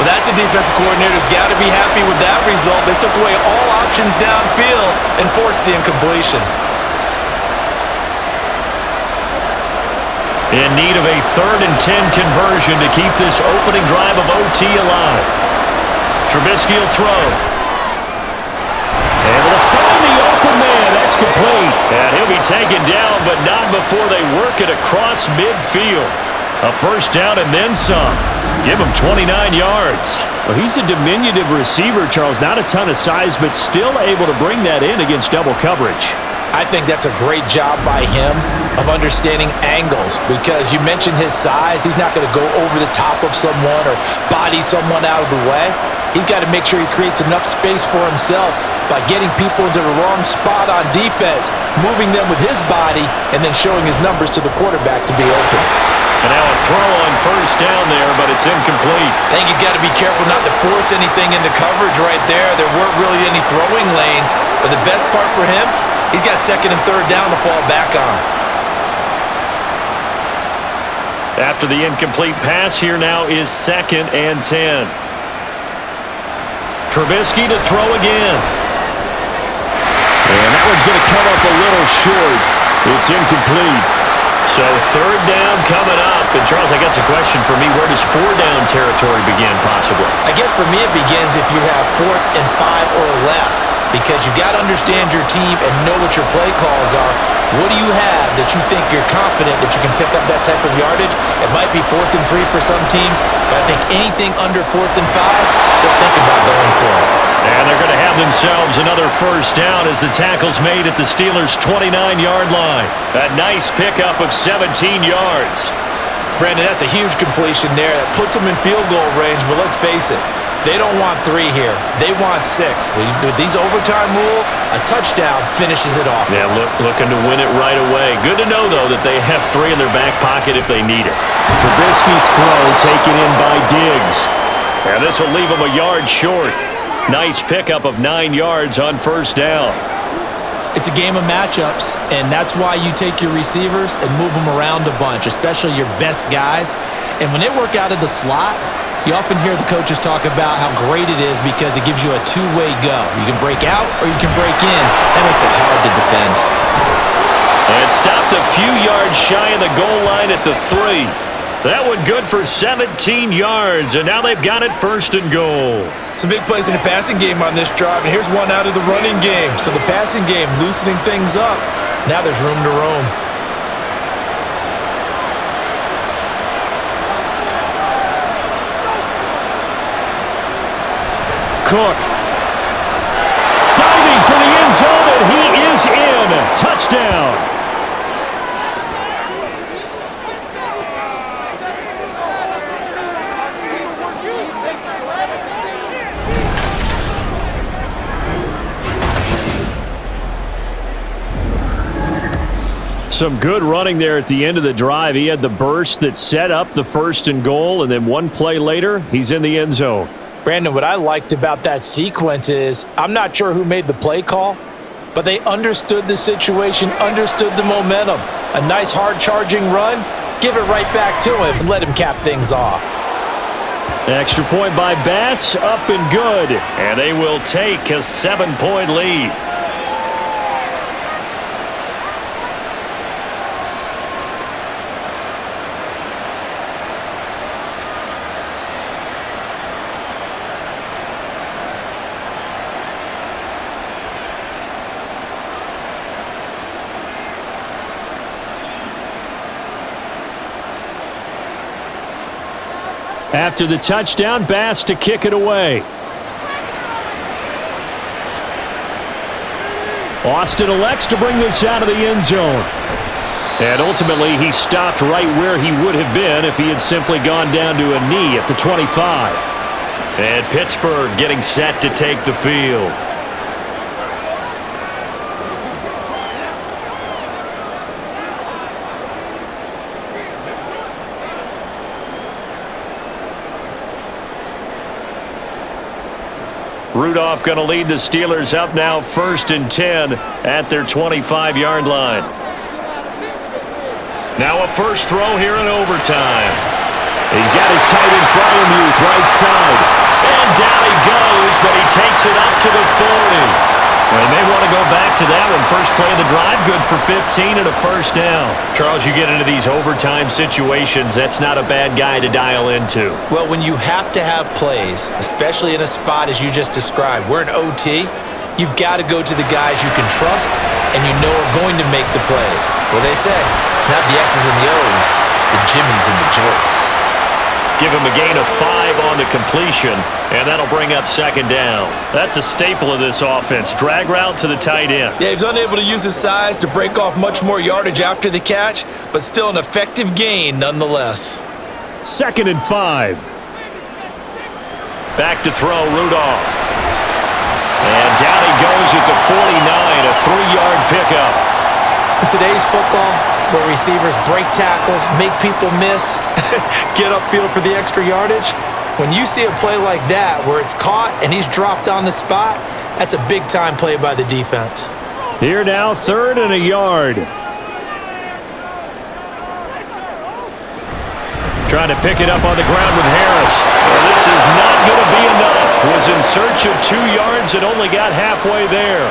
Well, that's a defensive coordinator's got to be happy with that result. They took away all options downfield and forced the incompletion. In need of a 3rd and 10 conversion to keep this opening drive of OT alive. Trubisky will throw. Able to find the open man. That's complete. And he'll be taken down, but not before they work it across midfield. A first down and then some. Give him 29 yards. Well, he's a diminutive receiver, Charles. Not a ton of size, but still able to bring that in against double coverage. I think that's a great job by him of understanding angles, because you mentioned his size. He's not going to go over the top of someone or body someone out of the way. He's got to make sure he creates enough space for himself by getting people into the wrong spot on defense, moving them with his body, and then showing his numbers to the quarterback to be open. And now a throw on first down there, but it's incomplete. I think he's got to be careful not to force anything into coverage right there. There weren't really any throwing lanes, but the best part for him, he's got 2nd and 3rd down to fall back on. After the incomplete pass, here now is 2nd and 10. Trubisky to throw again. And that one's going to come up a little short. It's incomplete. So 3rd down coming up. And Charles, I guess a question for me, where does 4-down territory begin possibly? I guess for me it begins if you have 4th and 5 or less, because you got to understand your team and know what your play calls are. What do you have that you think you're confident that you can pick up that type of yardage? It might be 4th and 3 for some teams, but I think anything under 4th and 5, they'll think about going for it. And they're going to have themselves another first down as the tackle's made at the Steelers' 29-yard line. A nice pickup of 17 yards. Brandon, that's a huge completion there. That puts them in field goal range, but let's face it, they don't want 3 here. They want 6. With these overtime rules, a touchdown finishes it off. Yeah, looking to win it right away. Good to know, though, that they have 3 in their back pocket if they need it. Trubisky's throw taken in by Diggs. And this will leave them a yard short. Nice pickup of 9 yards on first down. It's a game of matchups, and that's why you take your receivers and move them around a bunch, especially your best guys. And when they work out of the slot, you often hear the coaches talk about how great it is because it gives you a two-way go. You can break out or you can break in. That makes it hard to defend. And stopped a few yards shy of the goal line at the 3. That one good for 17 yards, and now they've got it 1st and goal. Some big plays in the passing game on this drive, and here's one out of the running game. So the passing game loosening things up. Now there's room to roam. Cook. Diving for the end zone, and he is in. Touchdown. Some good running there at the end of the drive. He had the burst that set up the 1st and goal, and then one play later, he's in the end zone. Brandon, what I liked about that sequence is I'm not sure who made the play call, but they understood the situation, understood the momentum. A nice hard-charging run, give it right back to him and let him cap things off. Extra point by Bass, up and good. And they will take a 7-point lead. After the touchdown, Bass to kick it away. Austin elects to bring this out of the end zone. And ultimately, he stopped right where he would have been if he had simply gone down to a knee at the 25. And Pittsburgh getting set to take the field. Rudolph going to lead the Steelers up now 1st and 10 at their 25-yard line. Now a first throw here in overtime. He's got his tight end Frymuth right side. And down he goes, but he takes it up to the 40. Well, they may want to go back to that one. First play of the drive, good for 15 and a first down. Charles, you get into these overtime situations, that's not a bad guy to dial into. Well, when you have to have plays, especially in a spot as you just described, we're in OT, you've got to go to the guys you can trust and you know are going to make the plays. Well, they say, it's not the X's and the O's, it's the Jimmies and the Joes. Give him a gain of 5 on the completion, and that'll bring up second down. That's a staple of this offense. Drag route to the tight end. Yeah, he's unable to use his size to break off much more yardage after the catch, but still an effective gain nonetheless. 2nd and 5. Back to throw, Rudolph. And down he goes at the 49, a 3-yard pickup. In today's football, where receivers break tackles, make people miss, get upfield for the extra yardage, when you see a play like that where it's caught and he's dropped on the spot, that's a big-time play by the defense. Here now, 3rd and a yard. Trying to pick it up on the ground with Harris. Well, this is not going to be enough. Was in search of 2 yards and only got halfway there.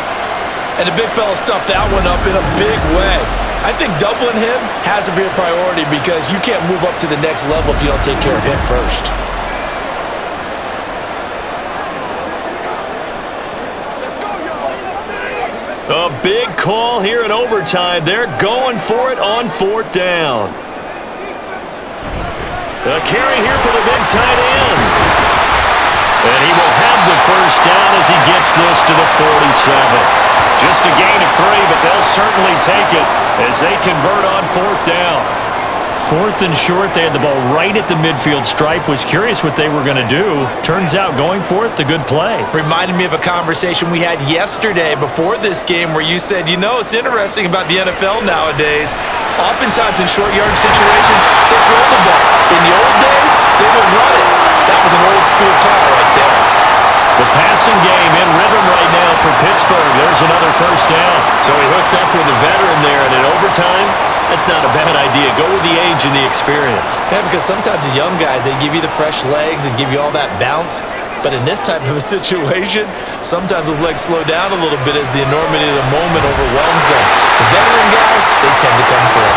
And the big fella stuffed that one up in a big way. I think doubling him has to be a priority because you can't move up to the next level if you don't take care of him first. A big call here in overtime. They're going for it on 4th down. A carry here for the big tight end. And he will have the first down as he gets this to the 47. Just a gain of 3, but they'll certainly take it as they convert on 4th down. 4th and short, they had the ball right at the midfield stripe. Was curious what they were going to do. Turns out going for it, the good play. Reminded me of a conversation we had yesterday before this game where you said, you know, it's interesting about the NFL nowadays. Oftentimes in short yardage situations, they throw the ball. In the old days, they would run it. That was an old school call right there. The passing game in rhythm right now for Pittsburgh. There's another first down. So he hooked up with a veteran there, and in overtime, that's not a bad idea. Go with the age and the experience. Yeah, because sometimes the young guys, they give you the fresh legs and give you all that bounce. But in this type of a situation, sometimes those legs slow down a little bit as the enormity of the moment overwhelms them. The veteran guys, they tend to come through.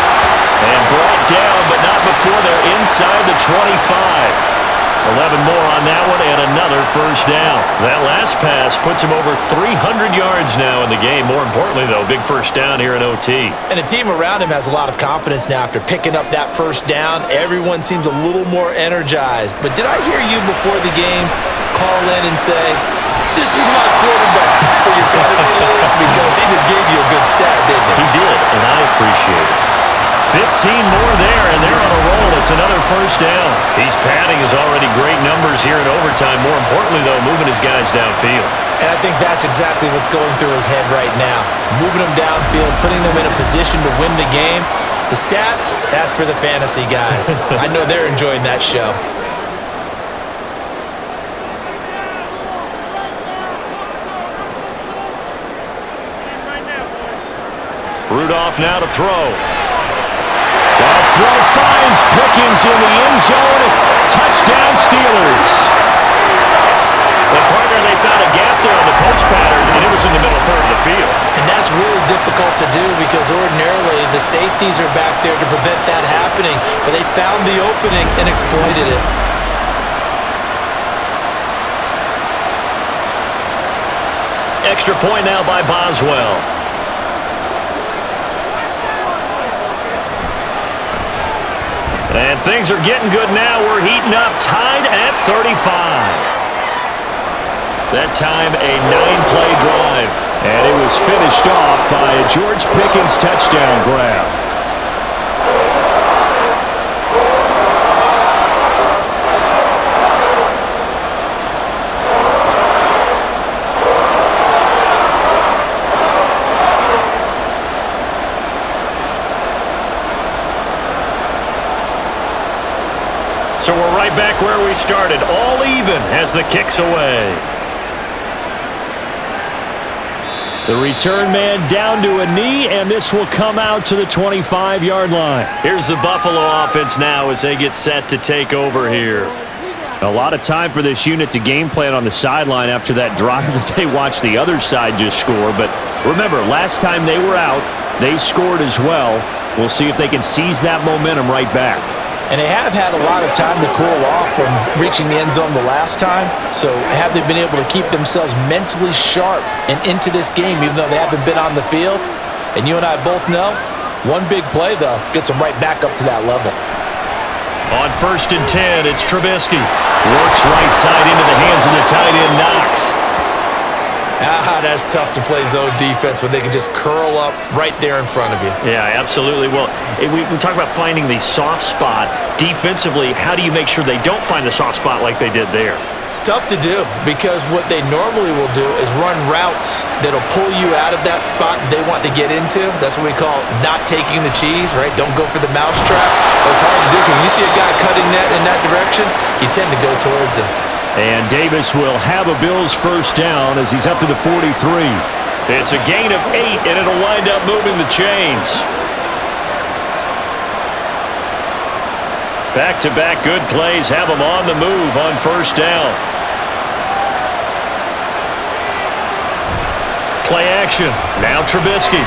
And brought down, but not before they're inside the 25. 11 more on that one and another first down. That last pass puts him over 300 yards now in the game. More importantly, though, big first down here in OT. And the team around him has a lot of confidence now after picking up that first down. Everyone seems a little more energized. But did I hear you before the game call in and say, this is my quarterback for your fantasy league? Because he just gave you a good stat, didn't he? He did, and I appreciate it. 15 more there, and they're on a roll. It's another first down. He's padding his already great numbers here in overtime. More importantly, though, moving his guys downfield. And I think that's exactly what's going through his head right now. Moving them downfield, putting them in a position to win the game. The stats, that's for the fantasy guys. I know they're enjoying that show. Rudolph now to throw. That throw finds Pickens in the end zone. Touchdown, Steelers. Well, partner, they found a gap there on the post pattern, and it was in the middle third of the field. And that's really difficult to do because ordinarily the safeties are back there to prevent that happening. But they found the opening and exploited it. Extra point now by Boswell. And things are getting good now. We're heating up, tied at 35. That time a 9-play drive. And it was finished off by a George Pickens touchdown grab. So we're right back where we started, all even as the kick's away. The return man down to a knee, and this will come out to the 25-yard line. Here's the Buffalo offense now as they get set to take over here. A lot of time for this unit to game plan on the sideline after that drive that they watched the other side just score. But remember, last time they were out, they scored as well. We'll see if they can seize that momentum right back. And they have had a lot of time to cool off from reaching the end zone the last time. So have they been able to keep themselves mentally sharp and into this game, even though they haven't been on the field? And you and I both know, one big play, though, gets them right back up to that level. On 1st and 10, it's Trubisky. Works right side into the hands of the tight end, Knox. That's tough to play zone defense when they can just curl up right there in front of you. Yeah, absolutely. Well, we talk about finding the soft spot. Defensively, how do you make sure they don't find the soft spot like they did there? Tough to do, because what they normally will do is run routes that'll pull you out of that spot they want to get into. That's what we call not taking the cheese, right? Don't go for the mousetrap. That's hard to do, because when you see a guy cutting that in that direction, you tend to go towards him. And Davis will have a Bills first down as he's up to the 43. It's a gain of 8, and it'll wind up moving the chains. Back-to-back good plays have them on the move on first down. Play action. Now Trubisky.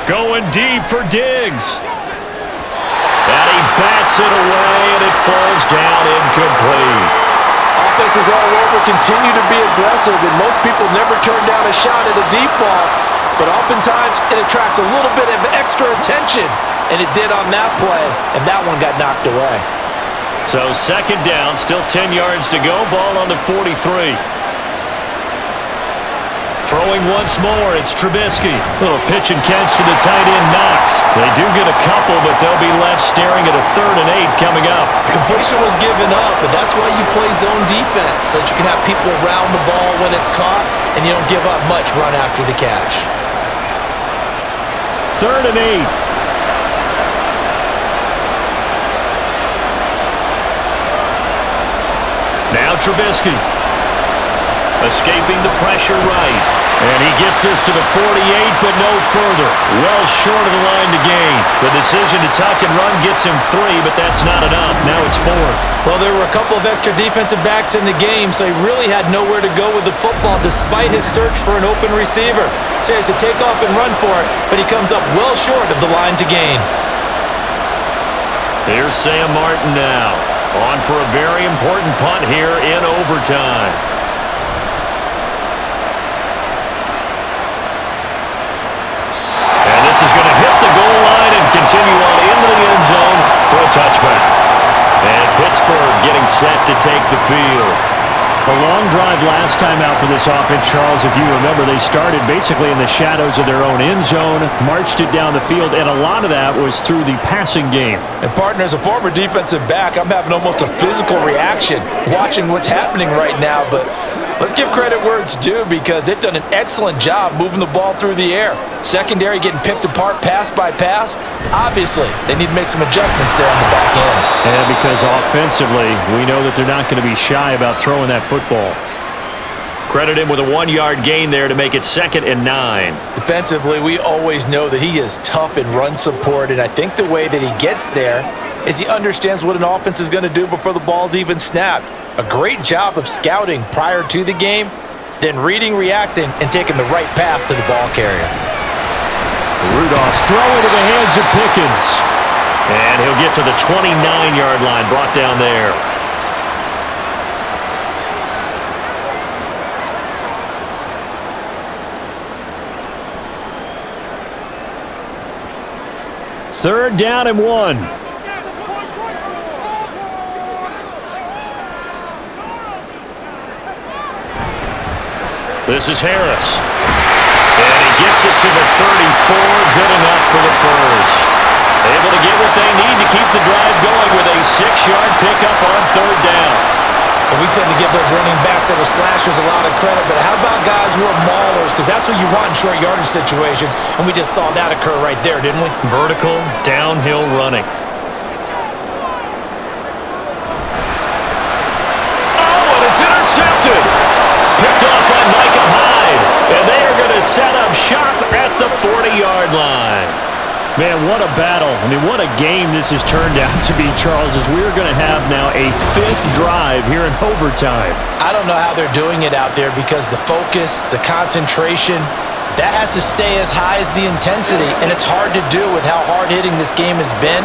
Going deep for Diggs. And he bats it away, and it falls down incomplete. Offenses all over continue to be aggressive, and most people never turn down a shot at a deep ball. But oftentimes, it attracts a little bit of extra attention, and it did on that play, and that one got knocked away. So 2nd down, still 10 yards to go, ball on the 43. Throwing once more, it's Trubisky. Little pitch and catch to the tight end, Knox. They do get a couple, but they'll be left staring at a 3rd and 8 coming up. Completion was given up, but that's why you play zone defense, so that you can have people around the ball when it's caught, and you don't give up much run after the catch. 3rd and 8. Now Trubisky. Escaping the pressure right. And he gets this to the 48, but no further. Well short of the line to gain. The decision to tuck and run gets him 3, but that's not enough. Now it's 4th. Well, there were a couple of extra defensive backs in the game, so he really had nowhere to go with the football despite his search for an open receiver. So he has to take off and run for it, but he comes up well short of the line to gain. Here's Sam Martin now. On for a very important punt here in overtime. And this is going to hit the goal line and continue on into the end zone for a touchback. And Pittsburgh getting set to take the field. A long drive last time out for this offense, Charles. If you remember, they started basically in the shadows of their own end zone, marched it down the field, and a lot of that was through the passing game. And partner, as a former defensive back, I'm having almost a physical reaction watching what's happening right now. But let's give credit where it's due, because they've done an excellent job moving the ball through the air. Secondary getting picked apart pass by pass. Obviously, they need to make some adjustments there on the back end. And because offensively, we know that they're not going to be shy about throwing that football. Credit him with a 1-yard gain there to make it 2nd and 9. Defensively, we always know that he is tough in run support, and I think the way that he gets there is he understands what an offense is going to do before the ball's even snapped. A great job of scouting prior to the game, then reading, reacting, and taking the right path to the ball carrier. Rudolph's throw into the hands of Pickens. And he'll get to the 29-yard line, brought down there. Third down and 1. This is Harris. And he gets it to the 34, good enough for the first. Able to get what they need to keep the drive going with a 6-yard pickup on 3rd down. And we tend to give those running backs that are slashers a lot of credit, but how about guys who are maulers? Because that's what you want in short yardage situations, and we just saw that occur right there, didn't we? Vertical, downhill running. Oh, and it's intercepted. Picked up by Micah Hyde, and they are going to set up shop at the 40-yard line. Man, what a battle I mean, what a game this has turned out to be, Charles, as we're going to have now a 5th drive here in overtime. I don't know how they're doing it out there because the focus, the concentration, that has to stay as high as the intensity, and it's hard to do with how hard-hitting this game has been.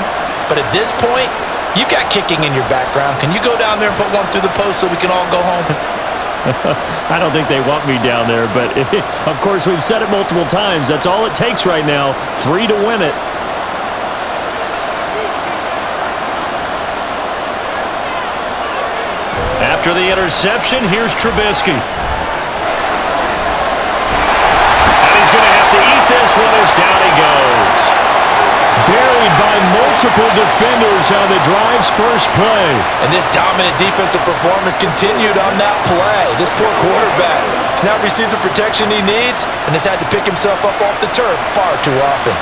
But at this point, you've got kicking in your background. Can you go down there and put one through the post so we can all go home? I don't think they want me down there, but of course we've said it multiple times. That's all it takes right now, 3 to win it. After the interception, here's Trubisky. And he's going to have to eat this one as down he goes. Buried by multiple defenders on the drive's first play. And this dominant defensive performance continued on that play. This poor quarterback has not received the protection he needs and has had to pick himself up off the turf far too often.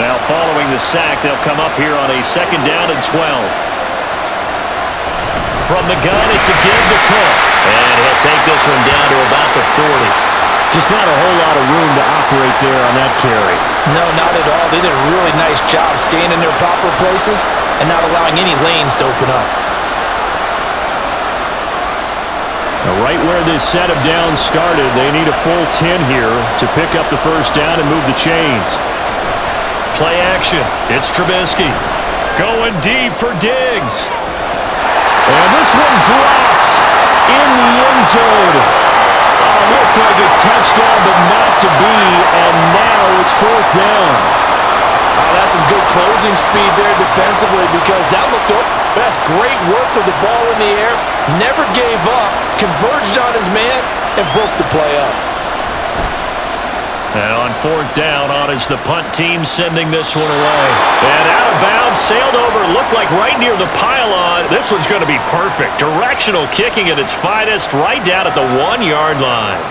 Now following the sack, they'll come up here on a 2nd down and 12. From the gun, it's a give to Cook. And he'll take this one down to about the 40. Just not a whole lot of room to operate there on that carry. No, not at all. They did a really nice job staying in their proper places and not allowing any lanes to open up. Now, right where this set of downs started, they need a full 10 here to pick up the first down and move the chains. Play action. It's Trubisky. Going deep for Diggs. And this one dropped in the end zone. Looked like a touchdown, but not to be, and now it's 4th down. That's some good closing speed there defensively because that looked up. That's great work with the ball in the air. Never gave up, converged on his man, and broke the play up. And on 4th down, on is the punt team sending this one away. And out of bounds, sailed over, looked like right near the pylon. This one's going to be perfect. Directional kicking at its finest, right down at the 1-yard line.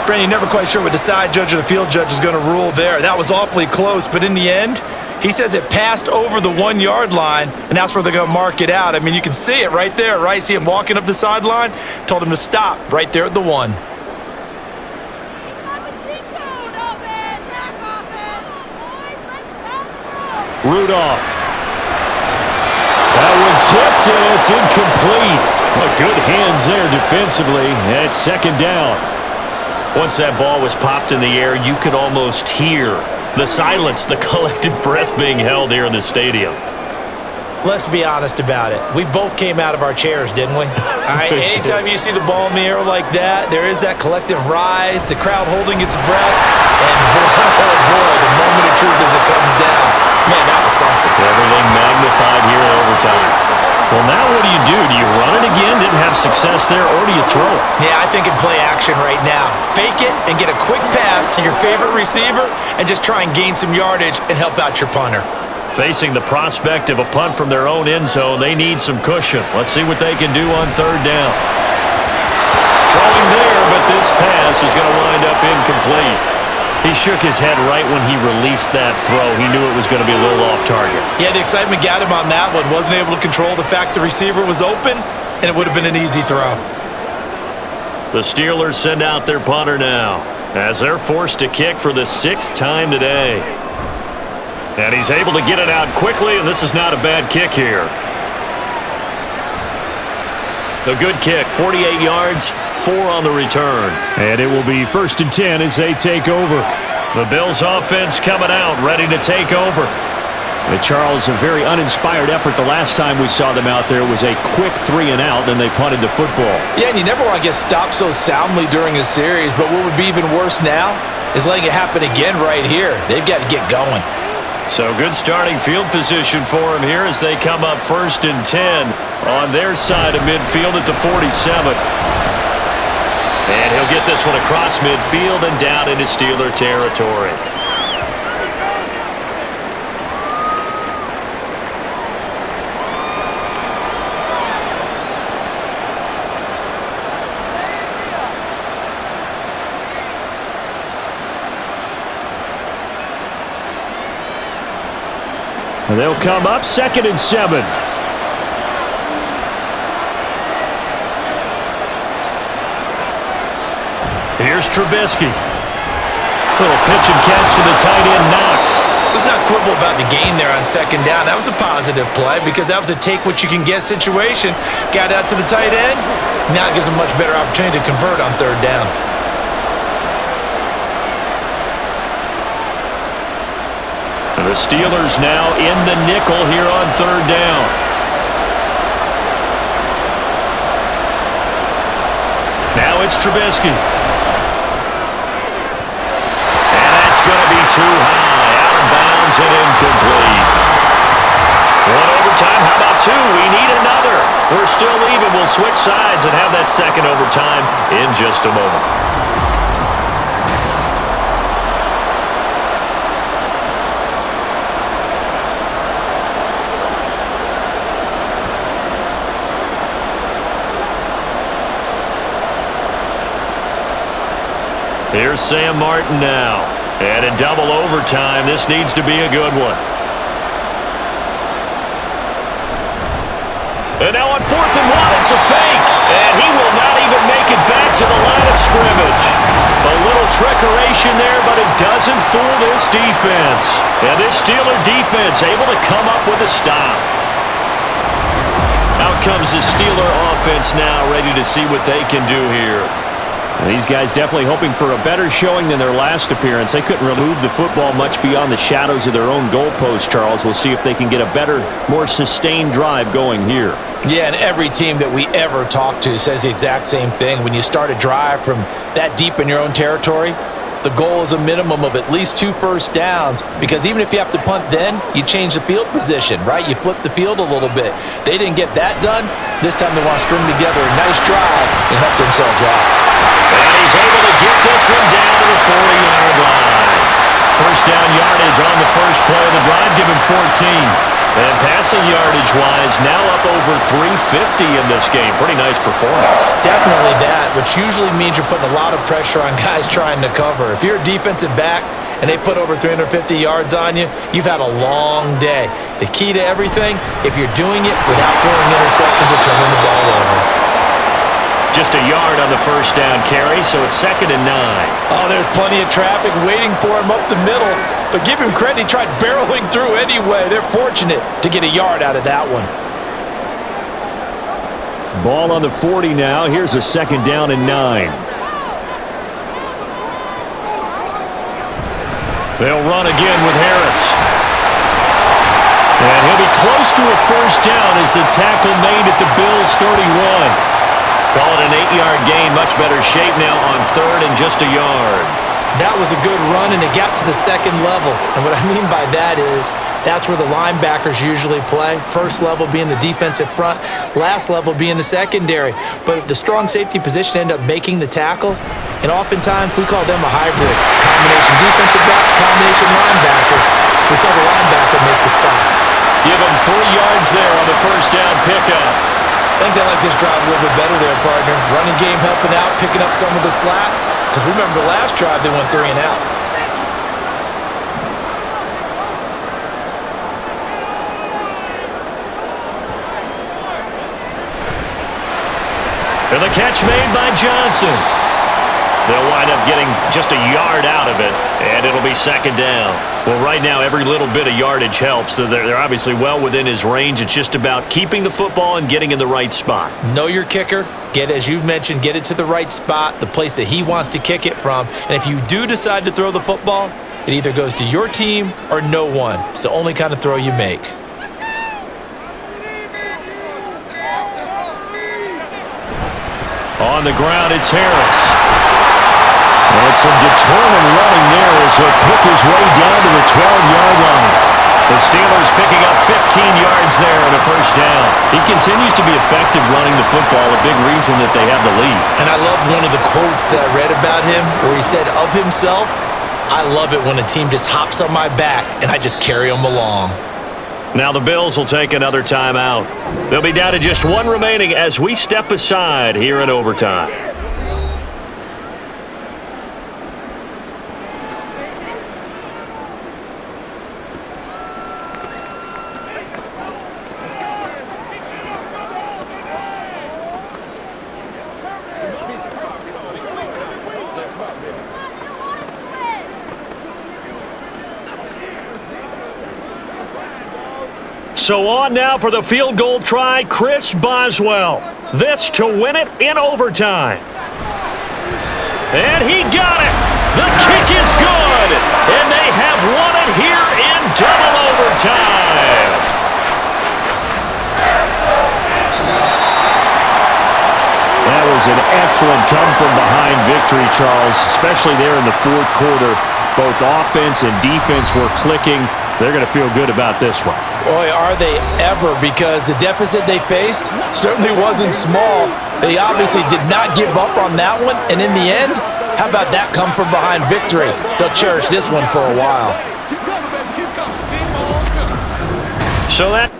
Brandon, you're never quite sure what the side judge or the field judge is going to rule there. That was awfully close, but in the end, he says it passed over the 1-yard line, and that's where they're going to mark it out. I mean, you can see it right there, right? See him walking up the sideline? Told him to stop right there at the 1. Rudolph. That one tipped, and it's incomplete. Well, good hands there defensively at 2nd down. Once that ball was popped in the air, you could almost hear the silence, the collective breath being held here in the stadium. Let's be honest about it. We both came out of our chairs, didn't we? All right, anytime you see the ball in the air like that, there is that collective rise, the crowd holding its breath, and boy, oh boy, the moment of truth as it comes down. Man, that was something. Everything magnified here in overtime. Well, now what do? Do you run it again? Didn't have success there, or do you throw it? Yeah, I think in play action right now. Fake it and get a quick pass to your favorite receiver and just try and gain some yardage and help out your punter. Facing the prospect of a punt from their own end zone, they need some cushion. Let's see what they can do on 3rd down. Throwing there, but this pass is going to wind up incomplete. He shook his head right when he released that throw. He knew it was going to be a little off target. Yeah, the excitement got him on that one. Wasn't able to control the fact the receiver was open, and it would have been an easy throw. The Steelers send out their punter now as they're forced to kick for the 6th time today. And he's able to get it out quickly, and this is not a bad kick here. A good kick, 48 yards, 4 on the return. And it will be 1st and 10 as they take over. The Bills offense coming out, ready to take over. And Charles, a very uninspired effort the last time we saw them out there was a quick 3 and out, and they punted the football. Yeah, and you never want to get stopped so soundly during a series, but what would be even worse now is letting it happen again right here. They've got to get going. So good starting field position for him here as they come up 1st and 10 on their side of midfield at the 47. And he'll get this one across midfield and down into Steeler territory. They'll come up 2nd and 7. Here's Trubisky. Little pitch and catch to the tight end, Knox. This not quibble about the gain there on second down. That was a positive play because that was a take-what-you-can-get situation. Got out to the tight end. Now it gives them much better opportunity to convert on third down. The Steelers now in the nickel here on third down. Now it's Trubisky. And that's going to be too high. Out of bounds and incomplete. One overtime. How about two? We need another. We're still even. We'll switch sides and have that second overtime in just a moment. Here's Sam Martin now. And in double overtime, this needs to be a good one. And now on 4th and 1, it's a fake. And he will not even make it back to the line of scrimmage. A little trickeration there, but it doesn't fool this defense. And this Steeler defense able to come up with a stop. Out comes the Steeler offense now, ready to see what they can do here. These guys definitely hoping for a better showing than their last appearance. They couldn't remove the football much beyond the shadows of their own goalpost, Charles. We'll see if they can get a better, more sustained drive going here. Yeah, and every team that we ever talk to says the exact same thing. When you start a drive from that deep in your own territory, the goal is a minimum of at least 2 first downs, because even if you have to punt then, you change the field position, right? You flip the field a little bit. They didn't get that done. This time they want to string together a nice drive and help themselves out. And he's able to get this one down to the 40-yard line. First down yardage on the first play of the drive, give him 14. And passing yardage-wise, now up over 350 in this game. Pretty nice performance. Definitely that, which usually means you're putting a lot of pressure on guys trying to cover. If you're a defensive back and they put over 350 yards on you, you've had a long day. The key to everything, if you're doing it without throwing interceptions or turning the ball over. Just a yard on the first down carry, so it's 2nd and 9. Oh, there's plenty of traffic waiting for him up the middle. But give him credit, he tried barreling through anyway. They're fortunate to get a yard out of that one. Ball on the 40 now. Here's a 2nd down and 9. They'll run again with Harris. And he'll be close to a first down as the tackle made at the Bills' 31. Call it an 8-yard gain. Much better shape now on 3rd and just a yard. That was a good run, and it got to the second level. And what I mean by that is that's where the linebackers usually play. First level being the defensive front, last level being the secondary. But the strong safety position ended up making the tackle, and oftentimes we call them a hybrid. Combination defensive back, combination linebacker. We saw the linebacker make the stop. Give him 3 yards there on the first down pickup. I think they like this drive a little bit better there, partner. Running game helping out, picking up some of the slack. Because remember, the last drive they went 3 and out. And the catch made by Johnson. They'll wind up getting just a yard out of it, and it'll be 2nd down. Well, right now, every little bit of yardage helps. So they're obviously well within his range. It's just about keeping the football and getting in the right spot. Know your kicker. Get, as you've mentioned, get it to the right spot, the place that he wants to kick it from. And if you do decide to throw the football, it either goes to your team or no one. It's the only kind of throw you make. On the ground, it's Harris. And some determined running there as he'll pick his way down to the 12-yard line. The Steelers picking up 15 yards there on a first down. He continues to be effective running the football, a big reason that they have the lead. And I love one of the quotes that I read about him where he said of himself, "I love it when a team just hops on my back and I just carry them along." Now the Bills will take another timeout. They'll be down to just 1 remaining as we step aside here in overtime. So on now for the field goal try, Chris Boswell. This to win it in overtime. And he got it. The kick is good. And they have won it here in double overtime. That was an excellent come-from-behind victory, Charles, especially there in the fourth quarter. Both offense and defense were clicking. They're going to feel good about this one. Boy, are they ever, because the deficit they faced certainly wasn't small. They obviously did not give up on that one, and in the end, how about that come-from-behind victory? They'll cherish this one for a while. So that